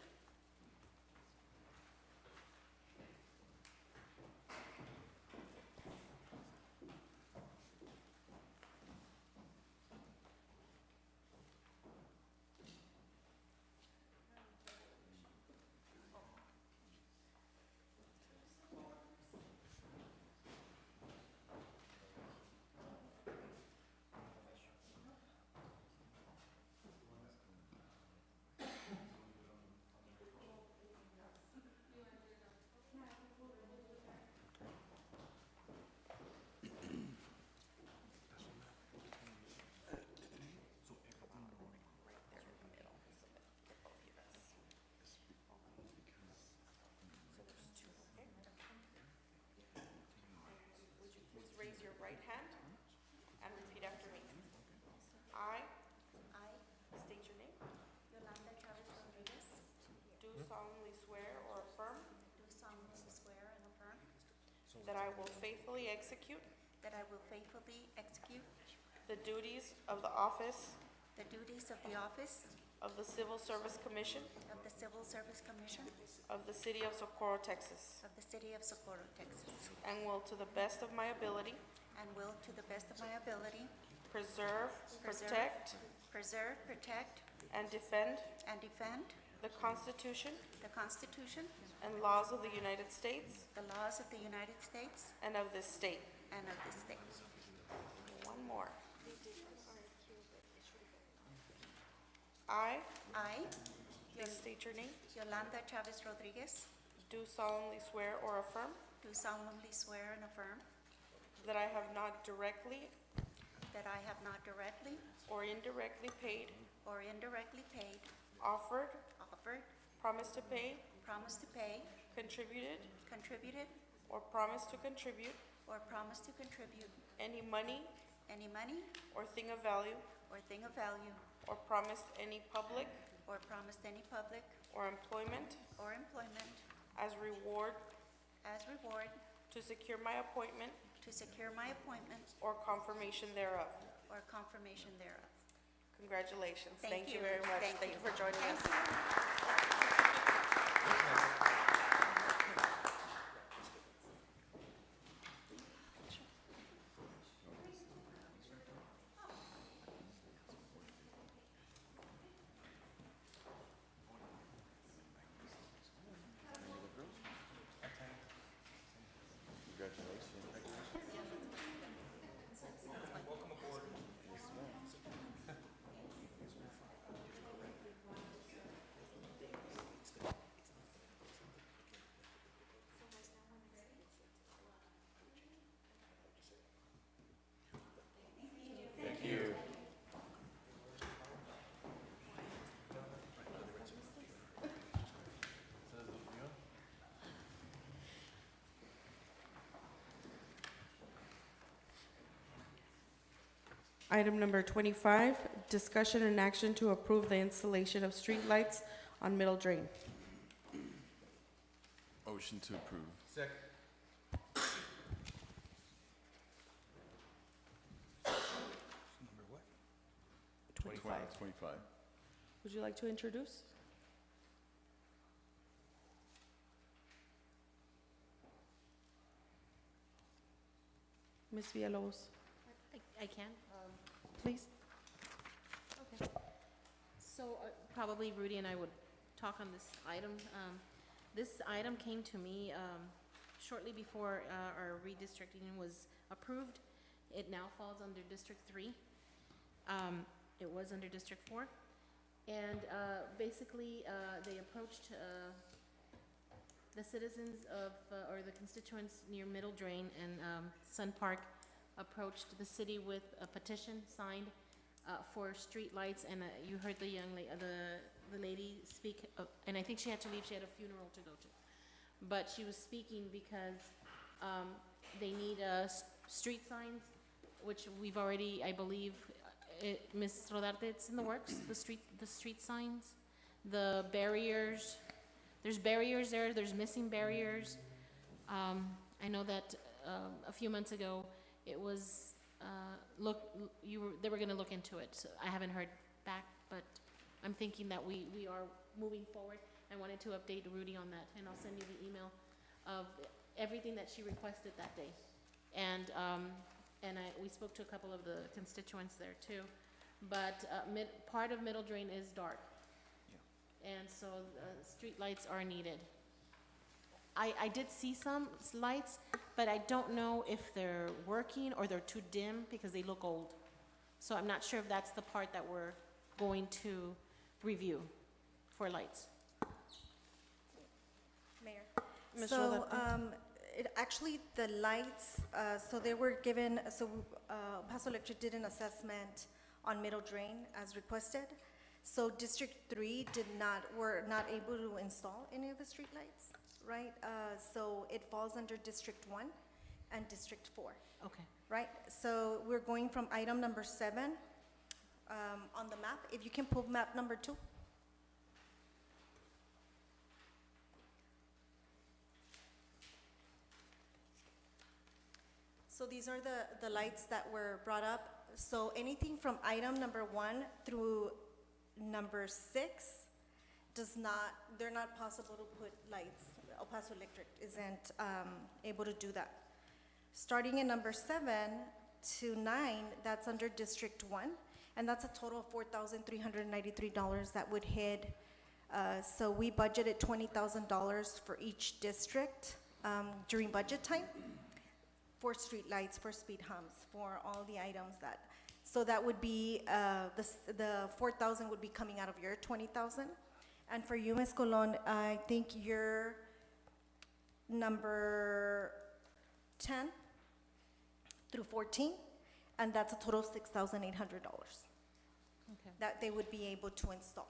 Speaker 3: Please raise your right hand and repeat after me. I state your name.
Speaker 8: Yolanda Chavez Rodriguez,
Speaker 3: Do solemnly swear or affirm
Speaker 8: do solemnly swear and affirm
Speaker 3: that I will faithfully execute
Speaker 8: that I will faithfully execute
Speaker 3: the duties of the office
Speaker 8: the duties of the office
Speaker 3: of the Civil Service Commission
Speaker 8: of the Civil Service Commission
Speaker 3: of the City of Socorro, Texas,
Speaker 8: of the City of Socorro, Texas,
Speaker 3: and will to the best of my ability
Speaker 8: and will, to the best of my ability,
Speaker 3: preserve, protect,
Speaker 8: preserve, protect,
Speaker 3: and defend
Speaker 8: and defend
Speaker 3: the Constitution
Speaker 8: the Constitution,
Speaker 3: and laws of the United States
Speaker 8: the laws of the United States
Speaker 3: and of this state.
Speaker 8: and of this state.
Speaker 3: One more. I,
Speaker 8: I,
Speaker 3: please state your name,
Speaker 8: Yolanda Chavez Rodriguez,
Speaker 3: do solemnly swear or affirm
Speaker 8: do solemnly swear and affirm
Speaker 3: that I have not directly
Speaker 8: that I have not directly
Speaker 3: or indirectly paid,
Speaker 8: or indirectly paid,
Speaker 3: offered,
Speaker 8: offered,
Speaker 3: promised to pay,
Speaker 8: promised to pay,
Speaker 3: contributed,
Speaker 8: contributed,
Speaker 3: or promised to contribute
Speaker 8: or promised to contribute
Speaker 3: any money
Speaker 8: any money
Speaker 3: or thing of value,
Speaker 8: or thing of value,
Speaker 3: or promised any public
Speaker 8: or promised any public
Speaker 3: or employment
Speaker 8: or employment
Speaker 3: as reward
Speaker 8: as reward
Speaker 3: to secure my appointment
Speaker 8: to secure my appointment
Speaker 3: or confirmation thereof.
Speaker 8: or confirmation thereof.
Speaker 3: Congratulations.
Speaker 8: Thank
Speaker 3: you
Speaker 8: you.
Speaker 3: very much.
Speaker 8: Thank
Speaker 3: Thank
Speaker 8: you.
Speaker 3: you for joining us. Item number 25, discussion and action to approve the installation of streetlights on Middle Drain.
Speaker 15: Motion to approve.
Speaker 12: Second.
Speaker 13: Number what?
Speaker 3: 25.
Speaker 15: 25.
Speaker 3: Would you like to introduce? Ms. Villalobos,
Speaker 10: I can.
Speaker 3: please.
Speaker 10: Okay. So probably Rudy and I would talk on this item. This item came to me shortly before our redistricting was approved. It now falls under District 3. It was under District 4. And basically, they approached the citizens of, or the constituents near Middle Drain and Sun Park approached the city with a petition signed for streetlights, and you heard the young the lady speak, and I think she had to leave, she had a funeral to go to. But she was speaking because they need street signs, which we've already, I believe, Ms. Rodarte, it's in the works, the street signs, the barriers, there's barriers there, there's missing barriers. I know that, a few months ago, it was, they were gonna look into it, so I haven't heard back, but I'm thinking that we are moving forward. I wanted to update Rudy on that, and I'll send you the email of everything that she requested that day. And we spoke to a couple of the constituents there too. But part of Middle Drain is dark. And so street lights are needed. I did see some lights, but I don't know if they're working or they're too dim because they look old. So I'm not sure if that's the part that we're going to review for lights.
Speaker 8: Mayor.
Speaker 3: Ms.
Speaker 8: So,
Speaker 3: Rodarte.
Speaker 8: actually, the lights, so they were given, Paso Electric did an assessment on Middle Drain as requested. So District 3 were not able to install any of the streetlights, right? So it falls under District 1 and District 4,
Speaker 10: Okay.
Speaker 8: right? So we're going from item number 7 on the map. If you can pull map number 2. So these are the lights that were brought up. So anything from item number 1 through number 6 they're not possible to put lights. El Paso Electric isn't able to do that. Starting in number 7 to 9, that's under District 1, and that's a total of $4,393 that would hit. So we budgeted $20,000 for each district during budget time for street lights, for speed humps, for all the items that, so that would be, the 4,000 would be coming out of your 20,000. And for you, Ms. Colon, I think you're number 10 through 14, and that's a total of $6,800
Speaker 10: Okay.
Speaker 8: that they would be able to install.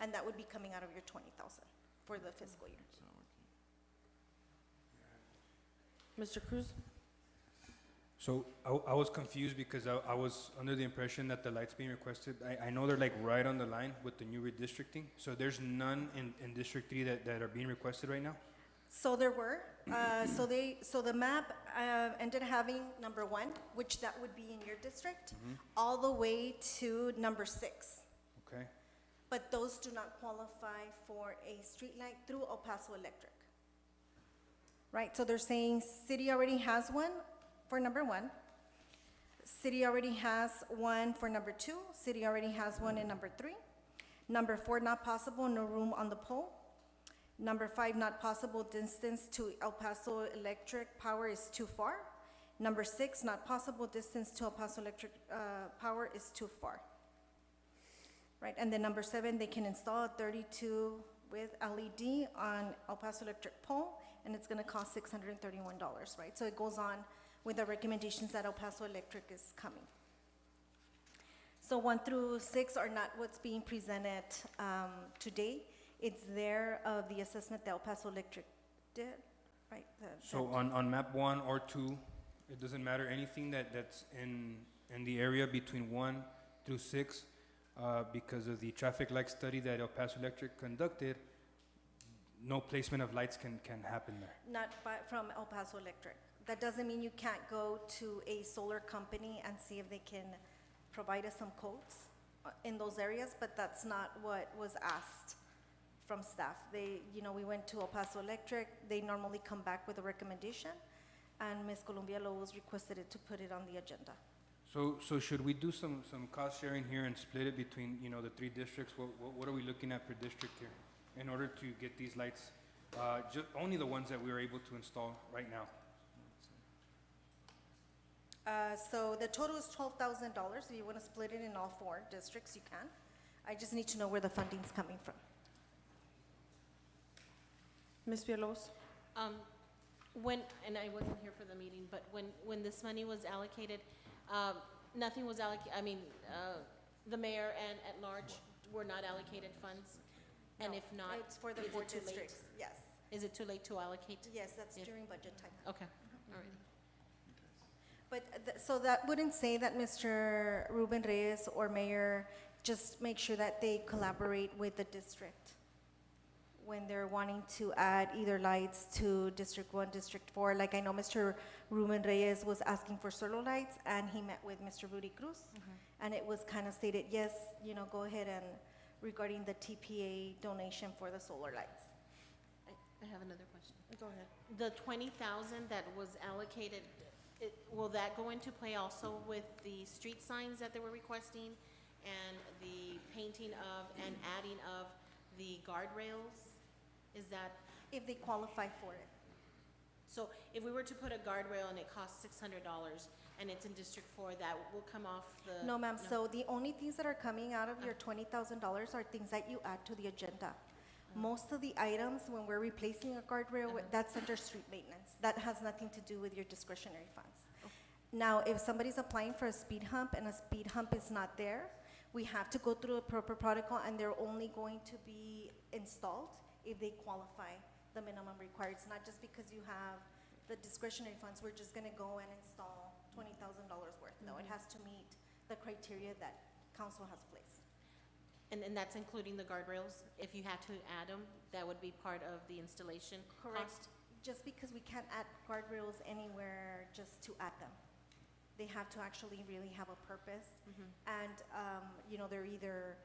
Speaker 8: And that would be coming out of your 20,000 for the fiscal year.
Speaker 3: Mr. Cruz?
Speaker 13: So I was confused because I was under the impression that the lights being requested, I know they're like right on the line with the new redistricting. So there's none in District 3 that are being requested right now?
Speaker 8: So there were, so the map ended having number 1, which that would be in your district, all the way to number 6.
Speaker 13: Okay.
Speaker 8: But those do not qualify for a streetlight through El Paso Electric. Right, so they're saying city already has one for number 1. City already has one for number 2. City already has one in number 3. Number 4, not possible, no room on the pole. Number 5, not possible, distance to El Paso Electric power is too far. Number 6, not possible, distance to El Paso Electric power is too far. Right, and then number 7, they can install a 32 with LED on El Paso Electric pole, and it's gonna cost $631, right? So it goes on with the recommendations that El Paso Electric is coming. So 1 through 6 are not what's being presented today. It's there of the assessment that El Paso Electric did, right?
Speaker 13: So on map 1 or 2, it doesn't matter, anything that's in the area between 1 through 6, because of the traffic light study that El Paso Electric conducted, no placement of lights can happen there.
Speaker 8: Not from El Paso Electric. That doesn't mean you can't go to a solar company and see if they can provide us some codes in those areas, but that's not what was asked from staff. We went to El Paso Electric, they normally come back with a recommendation, and Ms. Columbia was requested it to put it on the agenda.
Speaker 13: So should we do some cost sharing here and split it between, the 3 districts? What are we looking at per district here in order to get these lights? Only the ones that we were able to install right now.
Speaker 8: So the total is $12,000. If you want to split it in all 4 districts, you can. I just need to know where the funding's coming from.
Speaker 3: Ms. Villalobos?
Speaker 10: And I wasn't here for the meeting, but when this money was allocated, nothing was allocated, the mayor and at large were not allocated funds? And
Speaker 8: No,
Speaker 10: if not,
Speaker 8: it's for the
Speaker 10: is it
Speaker 8: 4
Speaker 10: too late?
Speaker 8: districts, yes.
Speaker 10: Is it too late to allocate?
Speaker 8: Yes, that's
Speaker 10: Yeah.
Speaker 8: during budget time.
Speaker 10: Okay, all right.
Speaker 8: But, so that wouldn't say that Mr. Ruben Reyes or Mayor just make sure that they collaborate with the district. when they're wanting to add either lights to District 1, District 4. Like I know Mr. Ruben Reyes was asking for solar lights, and he met with Mr. Rudy Cruz. And it was kind of stated, yes, you know, go ahead and regarding the TPA donation for the solar lights.
Speaker 10: I have another question.
Speaker 3: Go ahead.
Speaker 10: The 20,000 that was allocated, will that go into play also with the street signs that they were requesting and the painting of and adding of the guardrails? Is that,
Speaker 8: If they qualify for it.
Speaker 10: so if we were to put a guardrail and it costs $600 and it's in District 4, that will come off the?
Speaker 8: No, ma'am, so the only things that are coming out of your $20,000 are things that you add to the agenda. Most of the items, when we're replacing a guardrail, that's under street maintenance. That has nothing to do with your discretionary funds. Now, if somebody's applying for a speed hump and a speed hump is not there, we have to go through a proper protocol, and they're only going to be installed if they qualify the minimum required. It's not just because you have the discretionary funds, we're just gonna go and install $20,000 worth. No, it has to meet the criteria that council has placed.
Speaker 10: And that's including the guardrails? If you had to add them, that would be part of the installation cost?
Speaker 8: Just because we can't add guardrails anywhere just to add them. They have to actually really have a purpose. And, you know, they're either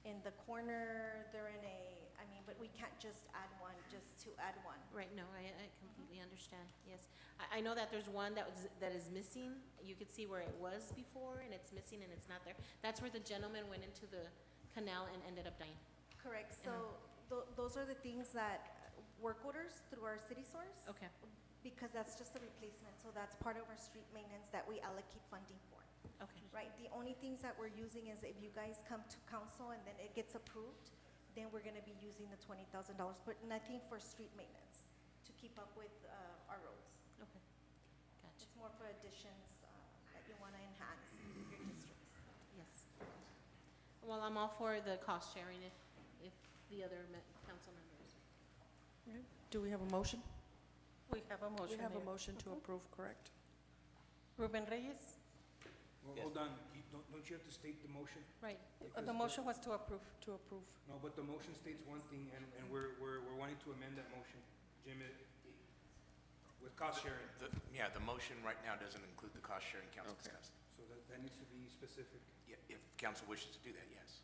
Speaker 8: in the corner, they're in a, I mean, but we can't just add one, just to add one.
Speaker 10: Right, no, I completely understand, yes. I know that there's one that is missing. You could see where it was before, and it's missing and it's not there. That's where the gentleman went into the canal and ended up dying.
Speaker 8: Correct, so those are the things that work orders through our city source.
Speaker 10: Okay.
Speaker 8: Because that's just a replacement, so that's part of our street maintenance that we allocate funding for.
Speaker 10: Okay.
Speaker 8: Right, the only things that we're using is if you guys come to council and then it gets approved, then we're gonna be using the $20,000, but nothing for street maintenance to keep up with our roads.
Speaker 10: Okay, gotcha,
Speaker 8: It's more for additions that you wanna enhance your districts.
Speaker 10: yes. Well, I'm all for the cost sharing if the other council members.
Speaker 3: Do we have a motion?
Speaker 5: We have a motion,
Speaker 3: We have a
Speaker 5: Mayor.
Speaker 3: motion to approve, correct?
Speaker 5: Ruben Reyes?
Speaker 13: Well, hold on, don't you have to state the motion?
Speaker 10: Right.
Speaker 5: The motion was to approve.
Speaker 3: To approve.
Speaker 13: No, but the motion states one thing, and we're wanting to amend that motion, Jim, with cost sharing.
Speaker 14: Yeah, the motion right now doesn't include the cost sharing council discussed.
Speaker 13: So that needs to be specific.
Speaker 14: Yeah, if council wishes to do that, yes.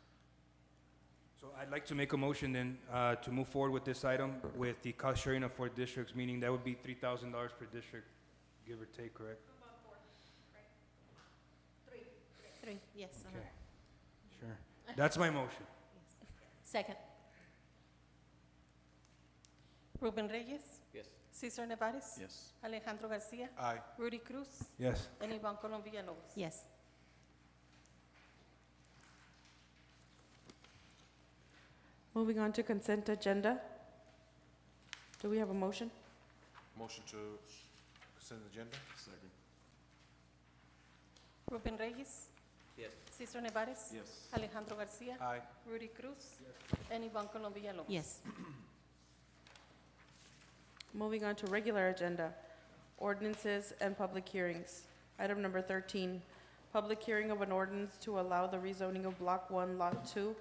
Speaker 13: So I'd like to make a motion then to move forward with this item with the cost sharing of 4 districts, meaning that would be $3,000 per district, give or take, correct?
Speaker 10: Three, yes.
Speaker 13: Okay, sure. That's my motion.
Speaker 10: Second.
Speaker 5: Ruben Reyes?
Speaker 6: Yes.
Speaker 5: Cesar Nevares?
Speaker 1: Yes.
Speaker 5: Alejandro Garcia?
Speaker 12: Aye.
Speaker 5: Rudy Cruz?
Speaker 13: Yes.
Speaker 5: And Ivan Colom Villalobos?
Speaker 10: Yes.
Speaker 3: Moving on to consent agenda. Do we have a motion?
Speaker 12: Motion to consent agenda? Second.
Speaker 5: Ruben Reyes?
Speaker 6: Yes.
Speaker 5: Cesar Nevares?
Speaker 1: Yes.
Speaker 5: Alejandro Garcia?
Speaker 12: Aye.
Speaker 5: Rudy Cruz? And Ivan Colom Villalobos?
Speaker 10: Yes.
Speaker 3: Moving on to regular agenda, ordinances and public hearings. Item number 13, public hearing of an ordinance to allow the rezoning of Block 1, Lot 2,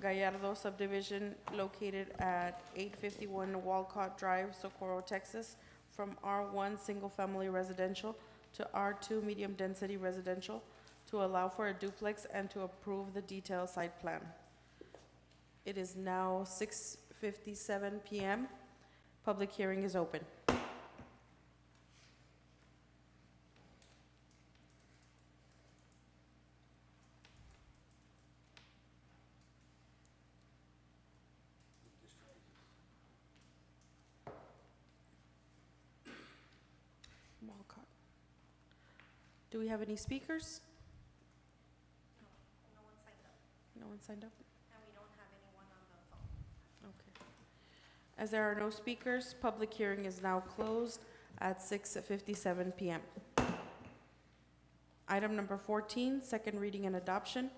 Speaker 3: Gallardo subdivision located at 851 Walcott Drive, Socorro, Texas, from R1 Single Family Residential to R2 Medium Density Residential, to allow for a duplex and to approve the detailed site plan. It is now 6:57 PM. Public hearing is open. Walcott. Do we have any speakers?
Speaker 8: No one signed up,
Speaker 3: No one signed up?
Speaker 8: and we don't have anyone on the phone.
Speaker 3: Okay. As there are no speakers, public hearing is now closed at 6:57 PM. Item number 14, second reading and adoption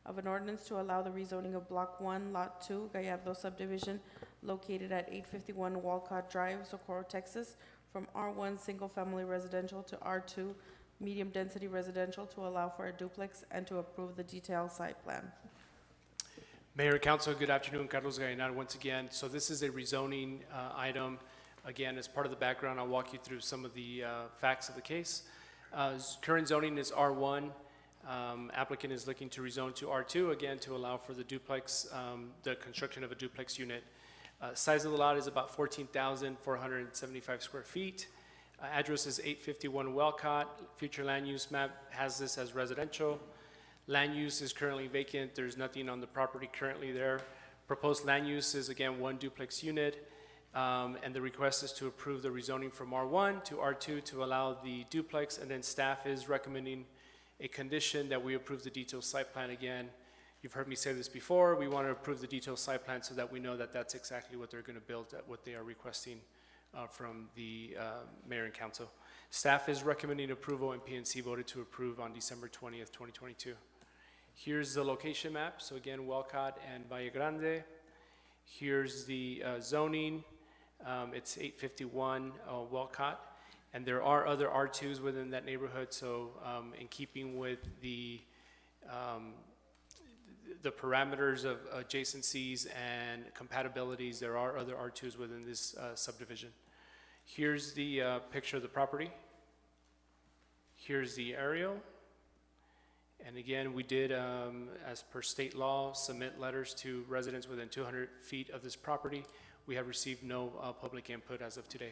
Speaker 3: of an ordinance to allow the rezoning of Block 1, Lot 2, Gallardo subdivision located at 851 Walcott Drive, Socorro, Texas, from R1 Single Family Residential to R2 Medium Density Residential, to allow for a duplex and to approve the detailed site plan.
Speaker 11: Mayor and Council, good afternoon. Carlos Gallinal once again. So this is a rezoning item. Again, as part of the background, I'll walk you through some of the facts of the case. Current zoning is R1. Applicant is looking to rezone to R2, again, to allow for the duplex, the construction of a duplex unit. Size of the lot is about 14,475 square feet. Address is 851 Welcott. Future land use map has this as residential. Land use is currently vacant. There's nothing on the property currently there. Proposed land use is, again, one duplex unit. And the request is to approve the rezoning from R1 to R2 to allow the duplex. And then staff is recommending a condition that we approve the detailed site plan again. You've heard me say this before. We want to approve the detailed site plan so that we know that that's exactly what they're going to build, what they are requesting from the mayor and council. Staff is recommending approval, and PNC voted to approve on December 20th, 2022. Here's the location map. So again, Welcott and Valle Grande. Here's the zoning. It's 851 Welcott. And there are other R2s within that neighborhood. So in keeping with the parameters of adjacencies and compatibilities, there are other R2s within this subdivision. Here's the picture of the property. Here's the aerial. And again, we did, as per state law, submit letters to residents within 200 feet of this property. We have received no public input as of today.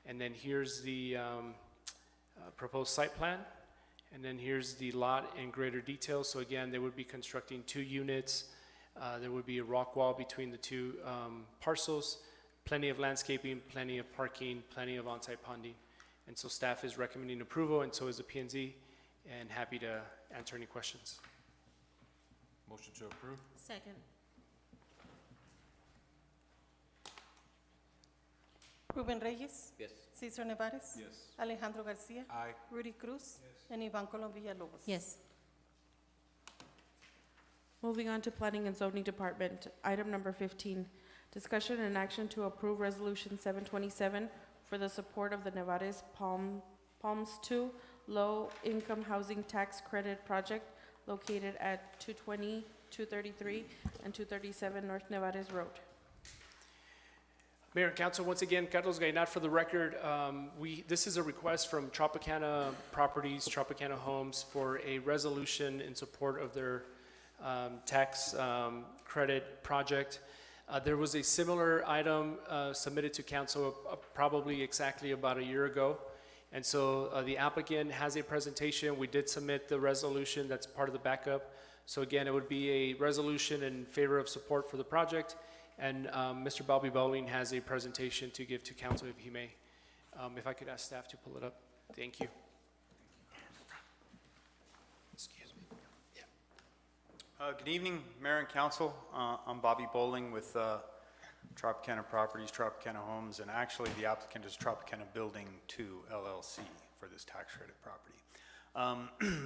Speaker 11: And then here's the proposed site plan. And then here's the lot in greater detail. So again, they would be constructing 2 units. There would be a rock wall between the 2 parcels, plenty of landscaping, plenty of parking, plenty of on-site ponding. And so staff is recommending approval, and so is the P&Z, and happy to answer any questions.
Speaker 12: Motion to approve?
Speaker 10: Second.
Speaker 5: Ruben Reyes.
Speaker 6: Yes.
Speaker 5: Cesar Nevares.
Speaker 12: Yes.
Speaker 5: Alejandro Garcia.
Speaker 12: Aye.
Speaker 5: Rudy Cruz. And Ivan Colom Villalobos.
Speaker 10: Yes.
Speaker 3: Moving on to Planning and Zoning Department, item number 15, discussion and action to approve Resolution 727 for the support of the Nevares Palms 2 low-income housing tax credit project located at 220, 233, and 237 North Nevares Road.
Speaker 11: Mayor and Council, once again, Carlos Gainat for the record. This is a request from Tropicana Properties, Tropicana Homes, for a resolution in support of their tax credit project. There was a similar item submitted to council probably exactly about a year ago. And so the applicant has a presentation. We did submit the resolution that's part of the backup. So again, it would be a resolution in favor of support for the project. And Mr. Bobby Bowling has a presentation to give to council if he may. If I could ask staff to pull it up. Thank you.
Speaker 14: Excuse me.
Speaker 15: Good evening, Mayor and Council. I'm Bobby Bowling with Tropicana Properties, Tropicana Homes, and actually the applicant is Tropicana Building 2 LLC for this tax credit property.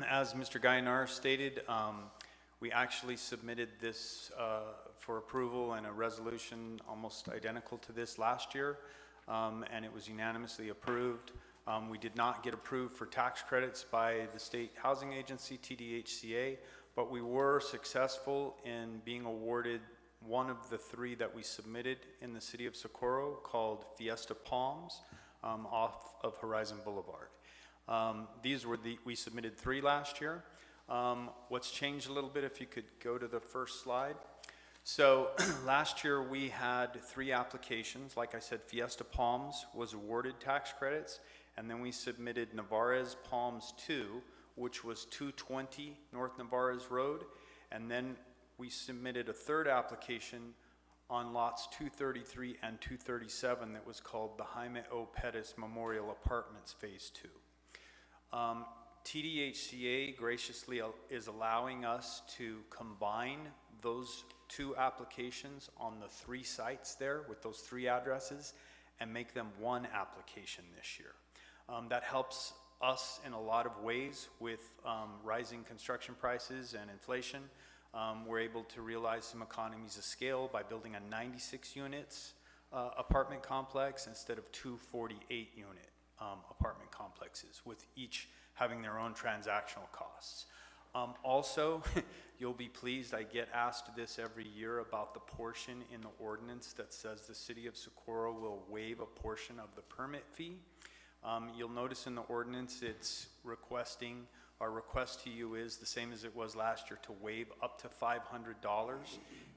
Speaker 15: As Mr. Guynar stated, we actually submitted this for approval and a resolution almost identical to this last year, and it was unanimously approved. We did not get approved for tax credits by the State Housing Agency, TDHCA, but we were successful in being awarded one of the 3 that we submitted in the city of Socorro called Fiesta Palms off of Horizon Boulevard. We submitted 3 last year. What's changed a little bit, if you could go to the first slide. So last year we had 3 applications. Like I said, Fiesta Palms was awarded tax credits, and then we submitted Nevares Palms 2, which was 220 North Nevares Road, and then we submitted a 3rd application on lots 233 and 237 that was called the Jaime O. Pettis Memorial Apartments Phase 2. TDHCA graciously is allowing us to combine those 2 applications on the 3 sites there with those 3 addresses and make them 1 application this year. That helps us in a lot of ways with rising construction prices and inflation. We're able to realize some economies of scale by building a 96 units apartment complex instead of 2 48-unit apartment complexes, with each having their own transactional costs. Also, you'll be pleased, I get asked this every year about the portion in the ordinance that says the city of Socorro will waive a portion of the permit fee. You'll notice in the ordinance, it's requesting, our request to you is the same as it was last year, to waive up to $500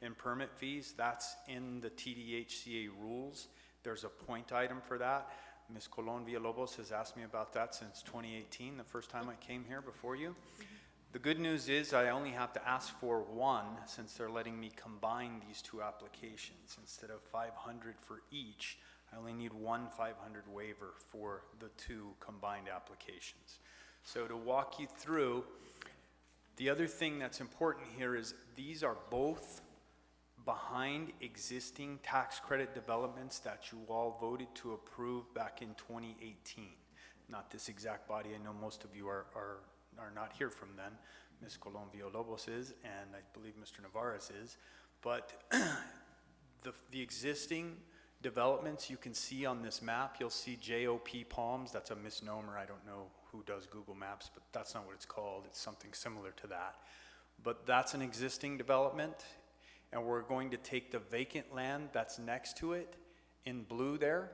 Speaker 15: in permit fees. That's in the TDHCA rules. There's a point item for that. Ms. Colon Villalobos has asked me about that since 2018, the first time I came here before you. The good news is I only have to ask for one, since they're letting me combine these two applications. Instead of 500 for each, I only need one 500 waiver for the two combined applications. So to walk you through, the other thing that's important here is these are both behind existing tax credit developments that you all voted to approve back in 2018. Not this exact body, I know most of you are not here from then. Ms. Colon Villalobos is, and I believe Mr. Navarez is, but the existing developments you can see on this map, you'll see JOP Palms, that's a misnomer, I don't know who does Google Maps, but that's not what it's called, it's something similar to that. But that's an existing development, and we're going to take the vacant land that's next to it in blue there,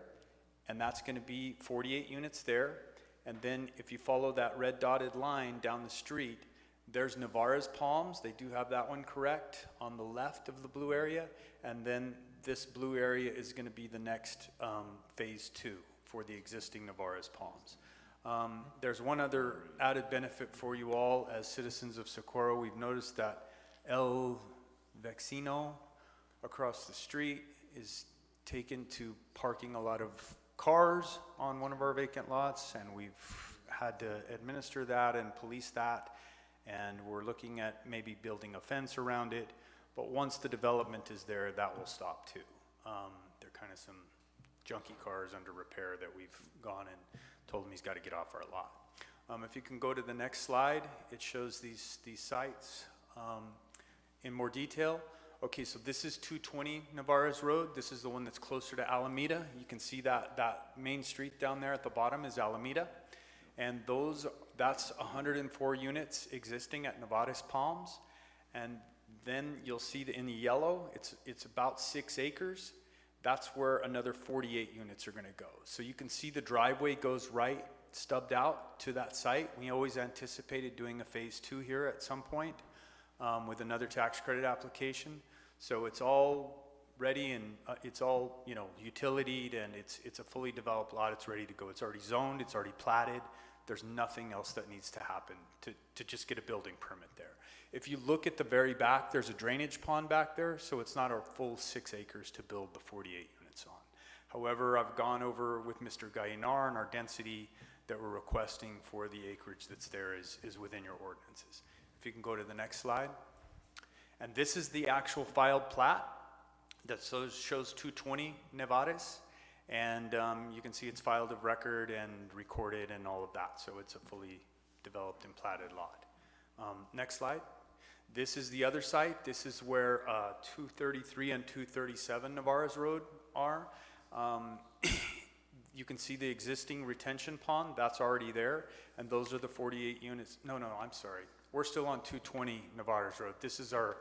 Speaker 15: and that's going to be 48 units there. And then if you follow that red dotted line down the street, there's Navarez Palms. They do have that one correct on the left of the blue area. And then this blue area is going to be the next phase 2 for the existing Navarez Palms. There's one other added benefit for you all as citizens of Socorro. We've noticed that El Vecino across the street is taken to parking a lot of cars on one of our vacant lots, and we've had to administer that and police that, and we're looking at maybe building a fence around it, but once the development is there, that will stop too. There are kind of some junky cars under repair that we've gone and told him he's got to get off our lot. If you can go to the next slide, it shows these sites in more detail. Okay, so this is 220 Navarez Road. This is the one that's closer to Alameda. You can see that main street down there at the bottom is Alameda. And that's 104 units existing at Navarez Palms. And then you'll see in the yellow, it's about 6 acres. That's where another 48 units are gonna go. So you can see the driveway goes right, stubbed out to that site. We always anticipated doing a phase 2 here at some point. With another tax credit application. So it's all ready and it's all, utilitied, and it's a fully developed lot. It's ready to go. It's already zoned, it's already platted. There's nothing else that needs to happen to just get a building permit there. If you look at the very back, there's a drainage pond back there, so it's not a full 6 acres to build the 48 units on. However, I've gone over with Mr. Gainar, and our density that we're requesting for the acreage that's there is within your ordinances. If you can go to the next slide. And this is the actual filed plat that shows 220 Nevares. And you can see it's filed of record and recorded and all of that. So it's a fully developed and platted lot. Next slide. This is the other site. This is where 233 and 237 Navarez Road are. You can see the existing retention pond. That's already there. And those are the 48 units. No, I'm sorry. We're still on 220 Navarez Road. This is our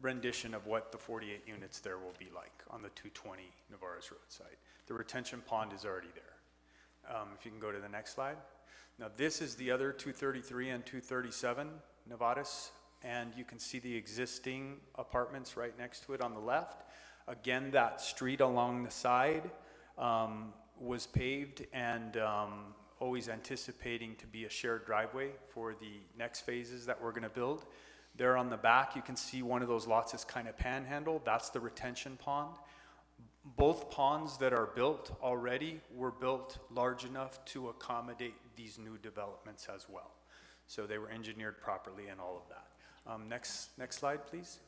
Speaker 15: rendition of what the 48 units there will be like on the 220 Navarez Road site. The retention pond is already there. If you can go to the next slide. Now this is the other 233 and 237 Navarez, and you can see the existing apartments right next to it on the left. Again, that street along the side was paved and always anticipating to be a shared driveway for the next phases that we're going to build. There on the back, you can see one of those lots is kind of panhandled. That's the retention pond. Both ponds that are built already were built large enough to accommodate these new developments as well. So they were engineered properly and all of that. Next slide, please.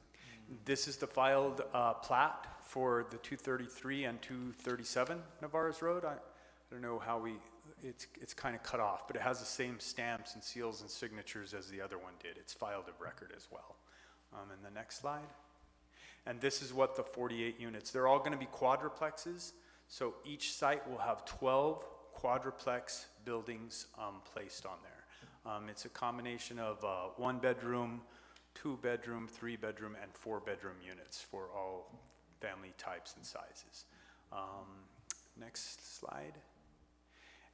Speaker 15: This is the filed plat for the 233 and 237 Navarez Road. I don't know how it's kind of cut off, but it has the same stamps and seals and signatures as the other one did. It's filed of record as well. And the next slide. And this is what the 48 units, they're all going to be quadruplexes. So each site will have 12 quadruplex buildings placed on there. It's a combination of 1-bedroom, 2-bedroom, 3-bedroom, and 4-bedroom units for all family types and sizes. Next slide.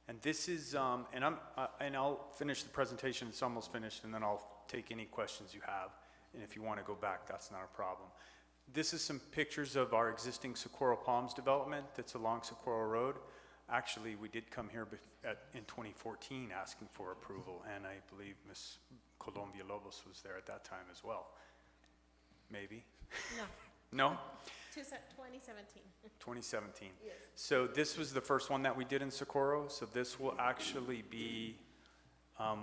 Speaker 15: And this is, and I'll finish the presentation, it's almost finished, and then I'll take any questions you have. And if you want to go back, that's not a problem. This is some pictures of our existing Socorro Palms development that's along Socorro Road. Actually, we did come here in 2014 asking for approval, and I believe Ms. Colombia Lobos was there at that time as well. Maybe?
Speaker 10: No.
Speaker 15: No?
Speaker 10: 2017.
Speaker 15: 2017.
Speaker 10: Yes.
Speaker 15: So this was the first one that we did in Socorro. So this will actually be,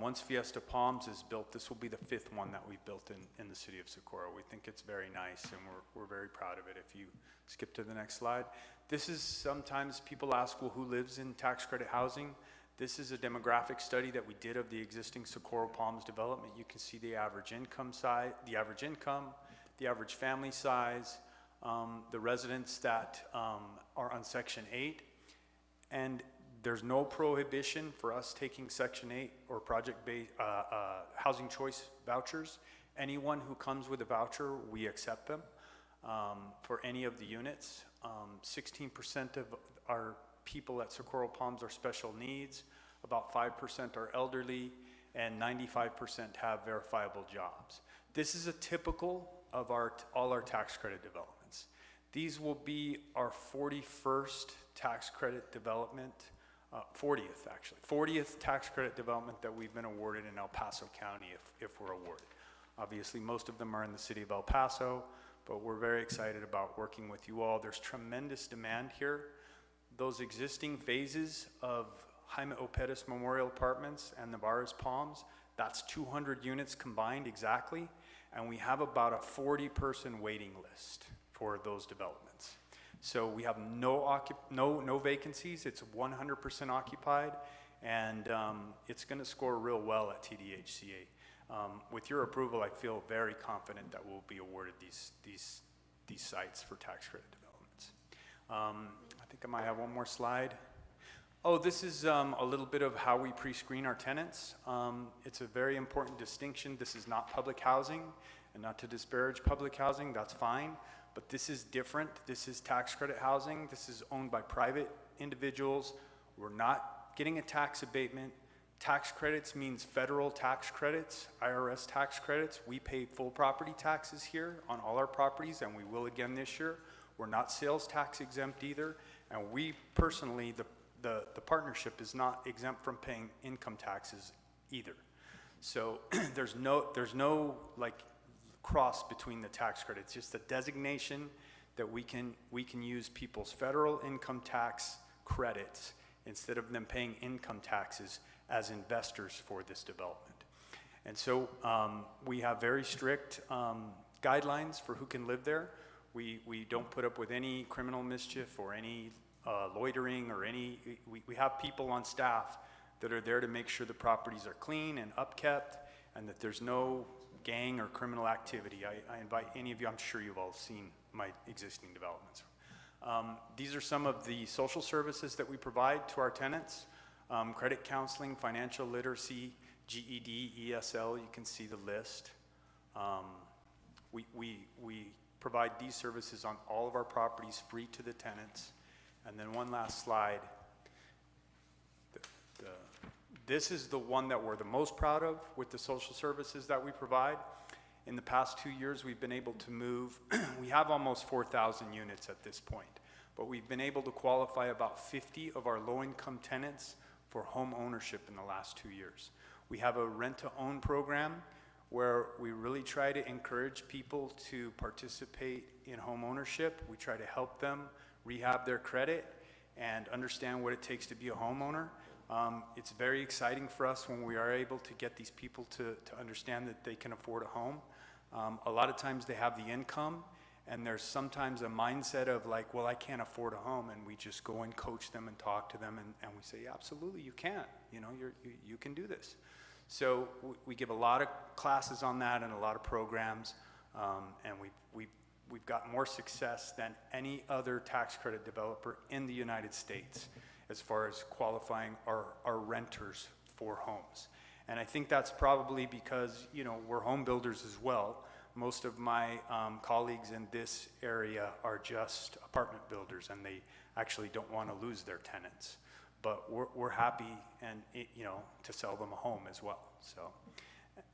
Speaker 15: once Fiesta Palms is built, this will be the 5th one that we've built in the city of Socorro. We think it's very nice, and we're very proud of it. If you skip to the next slide. This is, sometimes people ask, well, who lives in tax credit housing? This is a demographic study that we did of the existing Socorro Palms development. You can see the average income size, the average family size, the residents that are on Section 8, and there's no prohibition for us taking Section 8 or project-based housing choice vouchers. Anyone who comes with a voucher, we accept them for any of the units. 16% of our people at Socorro Palms are special needs, about 5% are elderly, and 95% have verifiable jobs. This is a typical of all our tax credit developments. These will be our 41st tax credit development, 40th tax credit development that we've been awarded in El Paso County if we're awarded. Obviously, most of them are in the city of El Paso, but we're very excited about working with you all. There's tremendous demand here. Those existing phases of Jaime O. Perez Memorial Apartments and Navarez Palms, that's 200 units combined exactly, and we have about a 40-person waiting list for those developments. So we have no vacancies. It's 100% occupied, and it's going to score real well at TDHCA. With your approval, I feel very confident that we'll be awarded these sites for tax credit developments. I think I might have one more slide. Oh, this is a little bit of how we pre-screen our tenants. It's a very important distinction. This is not public housing, and not to disparage public housing, that's fine, but this is different. This is tax credit housing. This is owned by private individuals. We're not getting a tax abatement. Tax credits means federal tax credits, IRS tax credits. We pay full property taxes here on all our properties, and we will again this year. We're not sales tax exempt either, and we personally, the partnership is not exempt from paying income taxes either. So there's no like cross between the tax credits, just a designation that we can use people's federal income tax credits instead of them paying income taxes as investors for this development. And so we have very strict guidelines for who can live there. We don't put up with any criminal mischief or any loitering or we have people on staff that are there to make sure the properties are clean and upkept and that there's no gang or criminal activity. I invite any of you, I'm sure you've all seen my existing developments. These are some of the social services that we provide to our tenants. Credit counseling, financial literacy, GED, ESL, you can see the list. We provide these services on all of our properties free to the tenants. And then one last slide. This is the one that we're the most proud of with the social services that we provide. In the past 2 years, we've been able to move, we have almost 4,000 units at this point, but we've been able to qualify about 50 of our low-income tenants for home ownership in the last 2 years. We have a rent-to-own program where we really try to encourage people to participate in home ownership. We try to help them rehab their credit and understand what it takes to be a homeowner. It's very exciting for us when we are able to get these people to understand that they can afford a home. A lot of times they have the income, and there's sometimes a mindset of like, well, I can't afford a home, and we just go and coach them and talk to them, and we say, yeah, absolutely, you can. You know, you can do this. So we give a lot of classes on that and a lot of programs, and we've got more success than any other tax credit developer in the United States as far as qualifying our renters for homes. And I think that's probably because, you know, we're home builders as well. Most of my colleagues in this area are just apartment builders, and they actually don't want to lose their tenants. But we're happy and, you know, to sell them a home as well, so.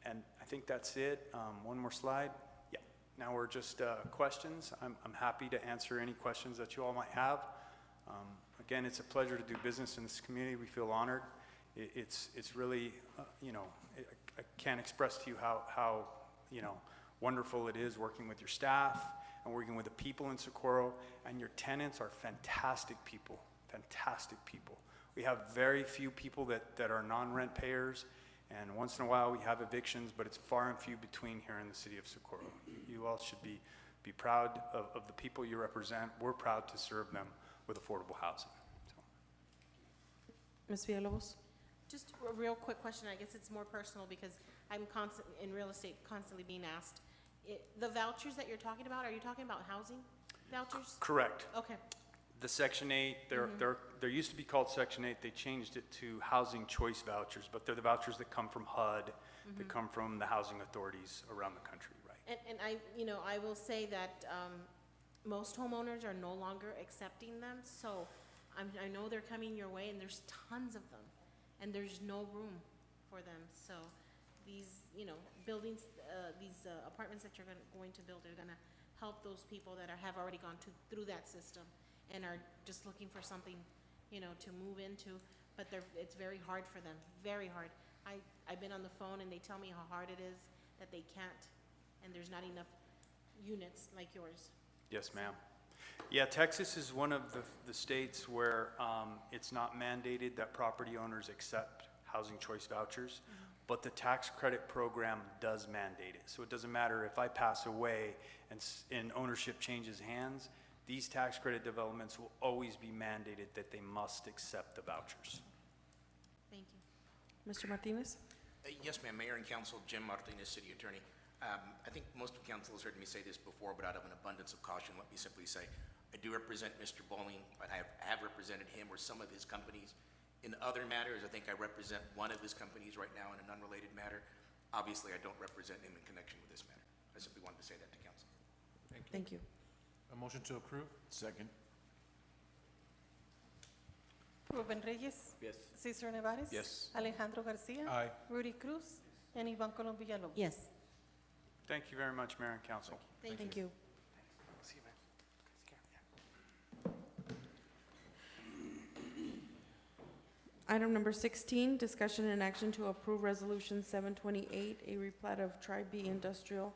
Speaker 15: And I think that's it. One more slide. Yeah, now we're just questions. I'm happy to answer any questions that you all might have. Again, it's a pleasure to do business in this community. We feel honored. It's really, you know, I can't express to you how, you know, wonderful it is working with your staff and working with the people in Socorro, and your tenants are fantastic people, fantastic people. We have very few people that are non-rent payers, and once in a while we have evictions, but it's far and few between here in the city of Socorro. You all should be proud of the people you represent. We're proud to serve them with affordable housing. So.
Speaker 3: Ms. Villalobos?
Speaker 10: Just a real quick question, I guess it's more personal because I'm in real estate constantly being asked. The vouchers that you're talking about, are you talking about housing vouchers?
Speaker 15: Correct.
Speaker 10: Okay,
Speaker 15: The Section 8, there used to be called Section 8, they changed it to housing choice vouchers, but they're the vouchers that come from HUD, that come from the housing authorities around the country, right?
Speaker 10: and I, you know, I will say that, most homeowners are no longer accepting them, so I know they're coming your way, and there's tons of them, and there's no room for them, so these, you know, buildings, these apartments that you're going to build are gonna help those people that have already gone through that system and are just looking for something, you know, to move into, but it's very hard for them, very hard. I've been on the phone and they tell me how hard it is, that they can't, and there's not enough units like yours.
Speaker 15: Yes, ma'am. Yeah, Texas is one of the states where it's not mandated that property owners accept housing choice vouchers, but the tax credit program does mandate it. So it doesn't matter if I pass away and ownership changes hands, these tax credit developments will always be mandated that they must accept the vouchers.
Speaker 10: Thank you.
Speaker 3: Mr. Martinez?
Speaker 14: Yes, ma'am. Mayor and Council, Jim Martinez, City Attorney. I think most of council has heard me say this before, but out of an abundance of caution, let me simply say, I do represent Mr. Bowling, and I have represented him or some of his companies in other matters. I think I represent one of his companies right now in an unrelated matter. Obviously, I don't represent him in connection with this matter. I simply wanted to say that to council.
Speaker 3: Thank you.
Speaker 12: A motion to approve?
Speaker 1: Second.
Speaker 5: Ruben Reyes.
Speaker 6: Yes.
Speaker 5: Cesar Nevares.
Speaker 1: Yes.
Speaker 5: Alejandro Garcia.
Speaker 12: Aye.
Speaker 5: Rudy Cruz. And Ivan Colom Villalobos.
Speaker 3: Yes.
Speaker 15: Thank you very much, Mayor and Council.
Speaker 3: Thank you.
Speaker 11: See you, man.
Speaker 3: Item number 16, discussion and action to approve Resolution 728, a replat of Tri B Industrial,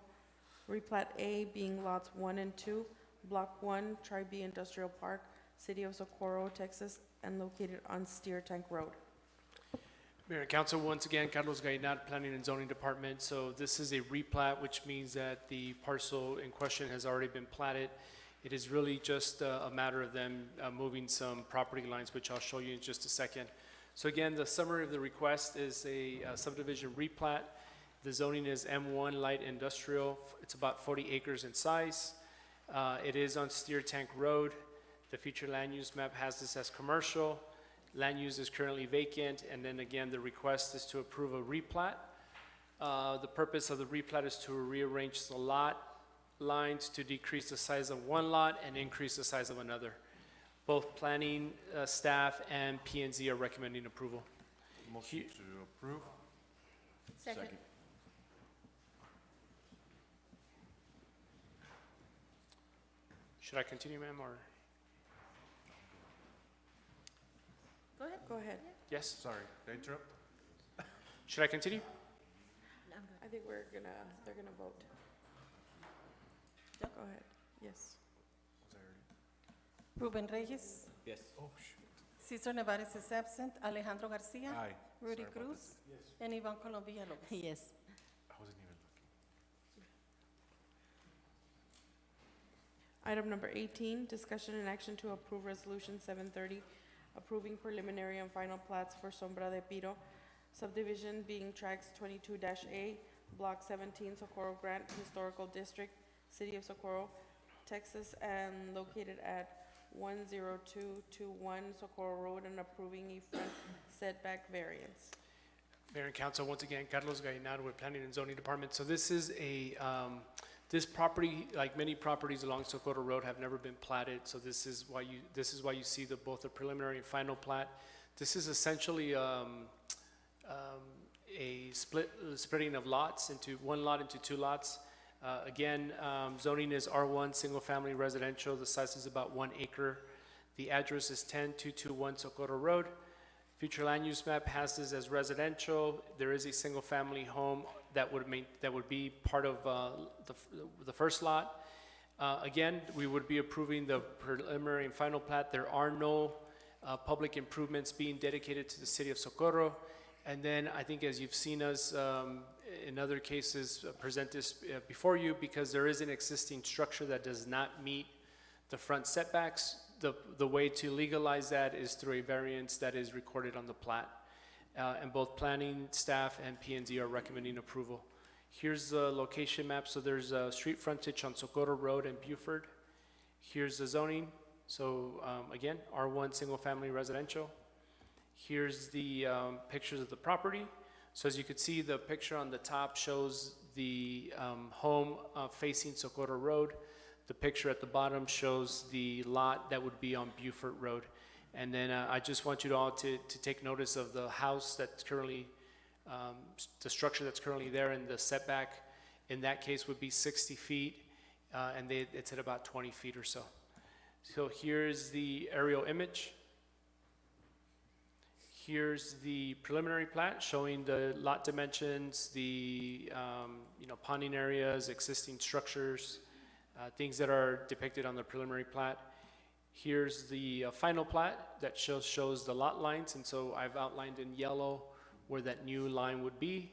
Speaker 3: replat A being lots 1 and 2, Block 1, Tri B Industrial Park, City of Socorro, Texas, and located on Steer Tank Road.
Speaker 11: Mayor and Council, once again, Carlos Gainat, Planning and Zoning Department. So this is a replat, which means that the parcel in question has already been platted. It is really just a matter of them moving some property lines, which I'll show you in just a second. So again, the summary of the request is a subdivision replat. The zoning is M1 Light Industrial. It's about 40 acres in size. It is on Steer Tank Road. The future land use map has this as commercial. Land use is currently vacant, and then again, the request is to approve a replat. The purpose of the replat is to rearrange the lot lines to decrease the size of one lot and increase the size of another. Both planning staff and P&Z are recommending approval.
Speaker 12: Motion to approve?
Speaker 10: Second.
Speaker 11: Should I continue, ma'am, or?
Speaker 10: Go ahead.
Speaker 3: Go ahead.
Speaker 11: Yes?
Speaker 12: Sorry, did I interrupt?
Speaker 11: Should I continue?
Speaker 3: I think they're gonna vote. Go ahead. Yes.
Speaker 12: Was I already?
Speaker 5: Ruben Reyes.
Speaker 6: Yes.
Speaker 12: Oh, shoot.
Speaker 5: Cesar Nevares is absent. Alejandro Garcia.
Speaker 12: Aye.
Speaker 5: Rudy
Speaker 12: Sorry about
Speaker 5: Cruz. And Ivan Colom Villalobos.
Speaker 3: Yes.
Speaker 12: I wasn't even looking.
Speaker 3: Item number 18, discussion and action to approve Resolution 730, approving preliminary and final plats for Sombra de Piro, subdivision being tracks 22-A, Block 17, Socorro Grant Historical District, City of Socorro, Texas, and located at 10221 Socorro Road, and approving a front setback variance.
Speaker 11: Mayor and Council, once again, Carlos Gallinado with Planning and Zoning Department. So this is this property, like many properties along Socorro Road, have never been platted. So this is why you see both the preliminary and final plat. This is essentially a splitting of lots into one lot into two lots. Again, zoning is R1, single-family residential. The size is about 1 acre. The address is 10221 Socorro Road. Future land use map has this as residential. There is a single-family home that would be part of the first lot. Again, we would be approving the preliminary and final plat. There are no public improvements being dedicated to the city of Socorro. And then I think as you've seen us in other cases present this before you, because there is an existing structure that does not meet the front setbacks, the way to legalize that is through a variance that is recorded on the plat. And both planning staff and P&Z are recommending approval. Here's the location map. So there's a street frontage on Socorro Road in Buford. Here's the zoning. So again, R1 single family residential. Here's the pictures of the property. So as you can see, the picture on the top shows the home facing Socorro Road. The picture at the bottom shows the lot that would be on Buford Road. And then I just want you all to take notice of the house that's currently, the structure that's currently there, and the setback in that case would be 60 feet, and it's at about 20 feet or so. So here's the aerial image. Here's the preliminary plat showing the lot dimensions, the ponding areas, existing structures, things that are depicted on the preliminary plat. Here's the final plat that shows the lot lines, and so I've outlined in yellow where that new line would be.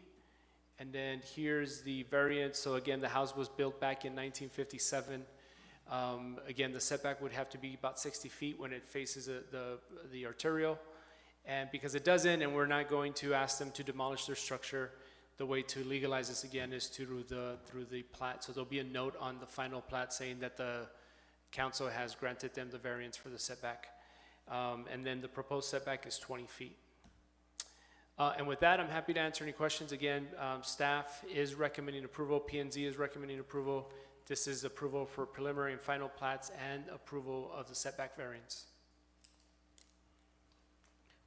Speaker 11: And then here's the variance. So again, the house was built back in 1957. Again, the setback would have to be about 60 feet when it faces the arterial. And because it doesn't, and we're not going to ask them to demolish their structure, the way to legalize this again is through the plat. So there'll be a note on the final plat saying that the council has granted them the variance for the setback. And then the proposed setback is 20 feet. And with that, I'm happy to answer any questions. Again, staff is recommending approval, P&Z is recommending approval. This is approval for preliminary and final plats and approval of the setback variance.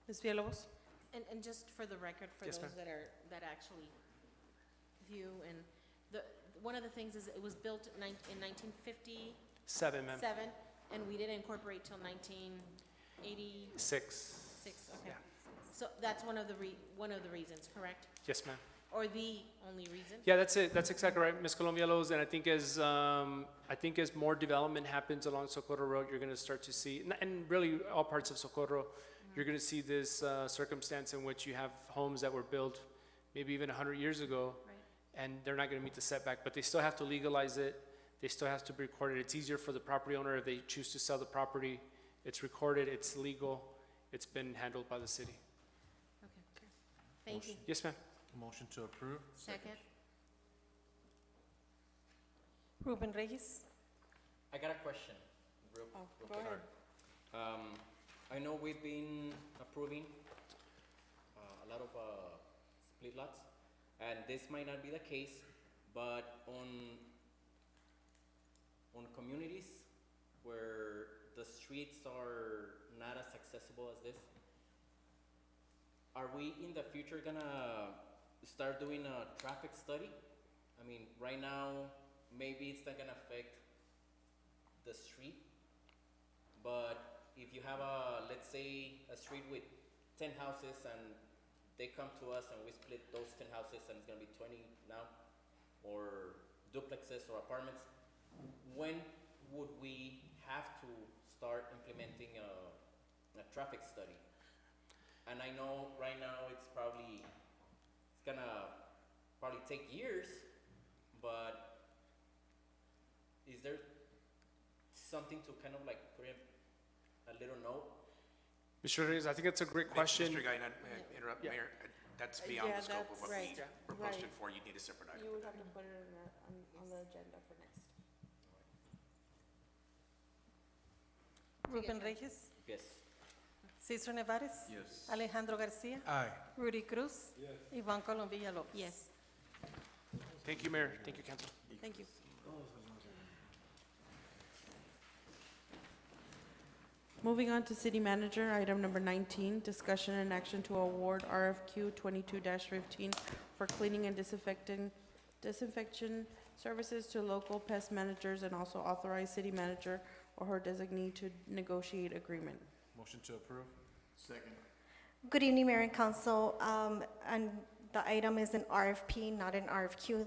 Speaker 3: Ms. Villalobos?
Speaker 10: And just for the record, for
Speaker 11: Yes,
Speaker 10: those
Speaker 11: ma'am.
Speaker 10: that actually view, and one of the things is it was built in 1957,
Speaker 11: 7, ma'am.
Speaker 10: and we didn't incorporate till 1986.
Speaker 11: 6.
Speaker 10: Okay.
Speaker 11: Yeah.
Speaker 10: So that's one of the reasons, correct?
Speaker 11: Yes, ma'am.
Speaker 10: Or the only reason?
Speaker 11: Yeah, that's it. That's exactly right, Ms. Colombialos. And I think as more development happens along Socorro Road, you're going to start to see, and really all parts of Socorro, you're going to see this circumstance in which you have homes that were built maybe even 100 years ago,
Speaker 10: Right.
Speaker 11: and they're not going to meet the setback, but they still have to legalize it. They still have to be recorded. It's easier for the property owner if they choose to sell the property. It's recorded, it's legal, it's been handled by the city.
Speaker 10: Okay, thank you.
Speaker 11: Yes, ma'am.
Speaker 12: Motion to approve?
Speaker 10: Second?
Speaker 5: Ruben Reyes.
Speaker 6: I got a question. Real
Speaker 3: Go
Speaker 6: quick.
Speaker 3: ahead.
Speaker 6: I know we've been approving a lot of split lots, and this might not be the case, but on communities where the streets are not as accessible as this, are we in the future gonna start doing a traffic study? I mean, right now, maybe it's not gonna affect the street, but if you have let's say, a street with 10 houses and they come to us and we split those 10 houses and it's gonna be 20 now, or duplexes or apartments, when would we have to start implementing a traffic study? And I know right now it's gonna probably take years, but is there something to kind of like put in a little note?
Speaker 11: Mr. Reyes, I think that's a great question.
Speaker 14: Mr. Gainat, may I interrupt,
Speaker 11: Yeah.
Speaker 14: Mayor? That's beyond the scope of what we
Speaker 3: right,
Speaker 14: proposed
Speaker 3: right.
Speaker 14: it for. You need a separate item.
Speaker 3: You would have to put it on the agenda for next.
Speaker 5: Ruben Reyes.
Speaker 6: Yes.
Speaker 5: Cesar Nevares.
Speaker 12: Yes.
Speaker 5: Alejandro Garcia.
Speaker 12: Aye.
Speaker 5: Rudy Cruz. Ivan Colom Villalobos.
Speaker 10: Yes.
Speaker 11: Thank you, Mayor. Thank you, Council.
Speaker 3: Thank you. Moving on to city manager, item number 19, discussion and action to award RFQ 22-15 for cleaning and disinfection services to local pest managers and also authorize city manager or her designee to negotiate agreement.
Speaker 12: Motion to approve? Second.
Speaker 8: Good evening, Mayor and Council. And the item is an RFP, not an RFQ,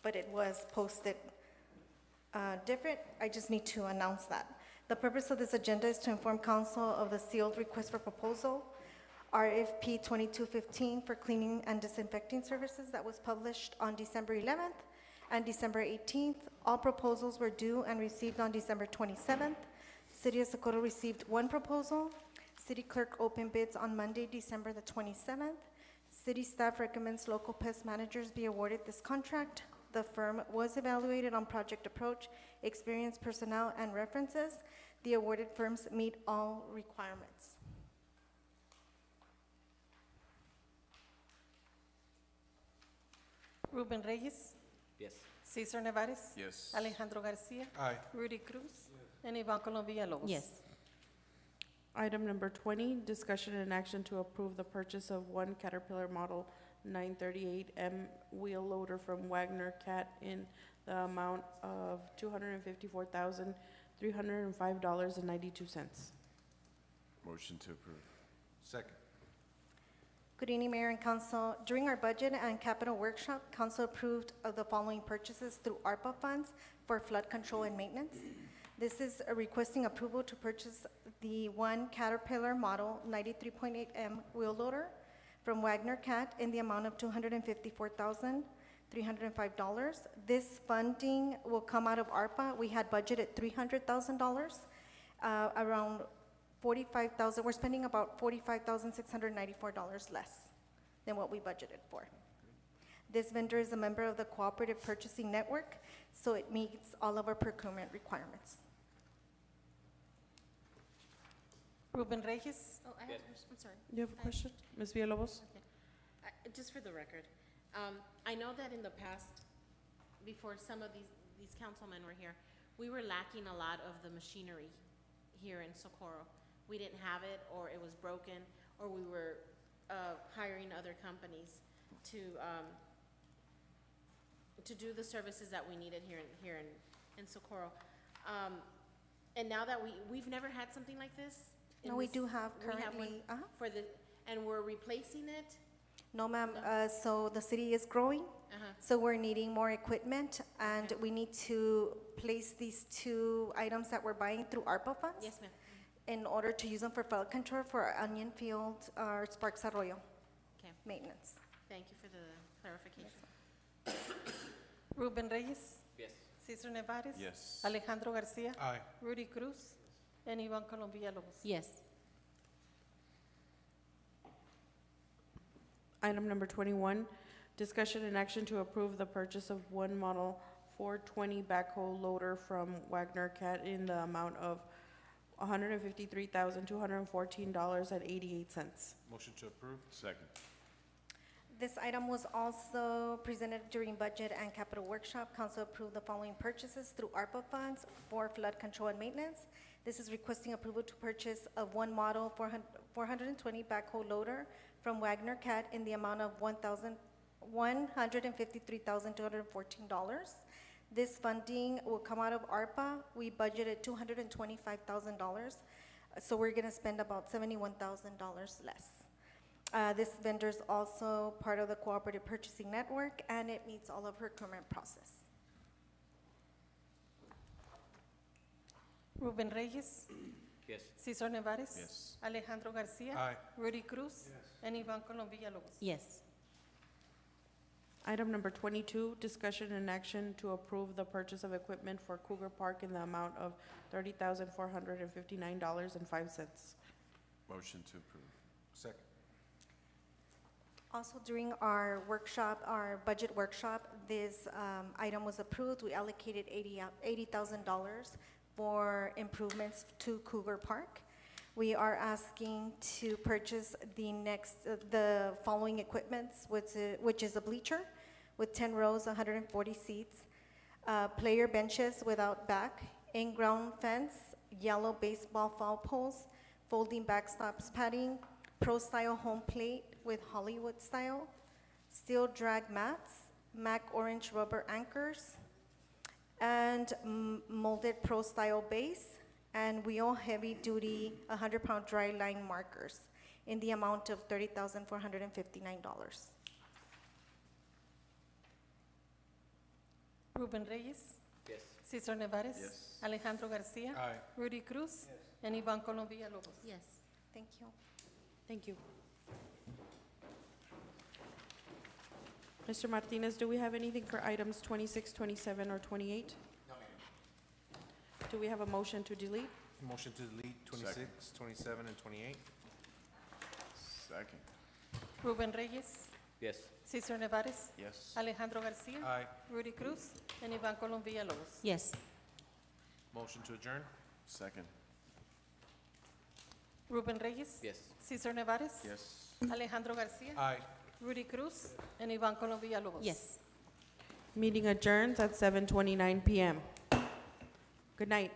Speaker 8: but it was posted different. I just need to announce that. The purpose of this agenda is to inform council of the sealed request for proposal, RFP 2215 for cleaning and disinfecting services that was published on December 11th and December 18th. All proposals were due and received on December 27th. City of Socorro received one proposal. City clerk opened bids on Monday, December the 27th. City staff recommends local pest managers be awarded this contract. The firm was evaluated on project approach, experienced personnel, and references. The awarded firms meet all requirements.
Speaker 5: Ruben Reyes.
Speaker 6: Yes.
Speaker 5: Cesar Nevares.
Speaker 12: Yes.
Speaker 5: Alejandro Garcia.
Speaker 12: Aye.
Speaker 5: Rudy Cruz. And Ivan Colom Villalobos.
Speaker 10: Yes.
Speaker 3: Item number 20, discussion and action to approve the purchase of one Caterpillar Model 938M wheel loader from Wagner Cat in the amount of $254,305.92.
Speaker 12: Motion to approve. Second.
Speaker 8: Good evening, Mayor and Council. During our budget and capital workshop, Council approved of the following purchases through ARPA funds for flood control and maintenance. This is requesting approval to purchase the one Caterpillar Model 93.8M wheel loader from Wagner Cat in the amount of $254,305. This funding will come out of ARPA. We had budgeted $300,000, around 45,000. We're spending about $45,694 less than what we budgeted for. This vendor is a member of the Cooperative Purchasing Network, so it meets all of our procurement requirements.
Speaker 5: Ruben Reyes.
Speaker 10: Oh, I have, I'm sorry.
Speaker 3: You have a question? Ms. Villalobos?
Speaker 10: Okay. Just for the record, I know that in the past, before some of these councilmen were here, we were lacking a lot of the machinery here in Socorro. We didn't have it, or it was broken, or we were hiring other companies to do the services that we needed here in Socorro. And now that we've never had something like this. in
Speaker 8: No, we
Speaker 10: this-
Speaker 8: do have
Speaker 10: we have one
Speaker 8: currently,
Speaker 10: for the, and we're replacing it.
Speaker 8: No, ma'am, so the city is growing, so we're needing more equipment, and we need to place these two items that we're buying through ARPA funds
Speaker 10: Yes, ma'am.
Speaker 8: in order to use them for flood control for our Onion Field, our Sparks Arroyo
Speaker 10: Okay,
Speaker 8: maintenance.
Speaker 10: thank you for the clarification.
Speaker 5: Ruben Reyes.
Speaker 6: Yes.
Speaker 5: Cesar Nevares.
Speaker 12: Yes.
Speaker 5: Alejandro Garcia.
Speaker 12: Aye.
Speaker 5: Rudy Cruz. And Ivan Colom Villalobos.
Speaker 10: Yes.
Speaker 3: Item number 21, discussion and action to approve the purchase of one model 420 backhoe loader from Wagner Cat in the amount of $153,214.88.
Speaker 12: Motion to approve? Second.
Speaker 8: This item was also presented during budget and capital workshop. Council approved the following purchases through ARPA funds for flood control and maintenance. This is requesting approval to purchase of one model 420 backhoe loader from Wagner Cat in the amount of $153,214. This funding will come out of ARPA. We budgeted $225,000, so we're gonna spend about $71,000 less. This vendor is also part of the Cooperative Purchasing Network, and it meets all of her procurement process.
Speaker 5: Ruben Reyes.
Speaker 6: Yes.
Speaker 5: Cesar Nevares.
Speaker 12: Yes.
Speaker 5: Alejandro Garcia.
Speaker 12: Aye.
Speaker 5: Rudy Cruz. And Ivan Colom Villalobos.
Speaker 10: Yes.
Speaker 3: Item number 22, discussion and action to approve the purchase of equipment for Cougar Park in the amount of $30,459.05.
Speaker 12: Motion to approve. Second.
Speaker 8: Also, during our workshop, our budget workshop, this item was approved. We allocated $80,000 for improvements to Cougar Park. We are asking to purchase the following equipments, which is a bleacher with 10 rows, 140 seats, player benches without back, in-ground fence, yellow baseball foul poles, folding backstops padding, pro-style home plate with Hollywood style, steel drag mats, MAC orange rubber anchors, and molded pro-style base, and wheel heavy-duty 100-pound dry line markers in the amount of $30,459.
Speaker 5: Ruben Reyes,
Speaker 6: Yes.
Speaker 5: Cesar Nevares.
Speaker 1: Yes.
Speaker 5: Alejandro Garcia.
Speaker 12: Aye.
Speaker 5: Rudy Cruz. And Ivan Colom Villalobos.
Speaker 10: Yes.
Speaker 8: Thank you.
Speaker 3: Thank you. Mr. Martinez, do we have anything for items 26, 27, or 28?
Speaker 14: No, ma'am.
Speaker 3: Do we have a motion to delete?
Speaker 12: Motion to delete 26, 27, and 28.
Speaker 1: Second.
Speaker 5: Ruben Reyes,
Speaker 6: Yes.
Speaker 5: Cesar Nevares.
Speaker 1: Yes.
Speaker 5: Alejandro Garcia.
Speaker 12: Aye.
Speaker 5: Rudy Cruz. And Ivan Colom Villalobos.
Speaker 10: Yes.
Speaker 12: Motion to adjourn.
Speaker 1: Second.
Speaker 5: Ruben Reyes.
Speaker 6: Yes.
Speaker 5: Cesar Nevares.
Speaker 1: Yes.
Speaker 5: Alejandro Garcia.
Speaker 12: Aye.
Speaker 5: Rudy Cruz. And Ivan Colom Villalobos.
Speaker 10: Yes.
Speaker 3: Meeting adjourns at 7:29 PM. Good night.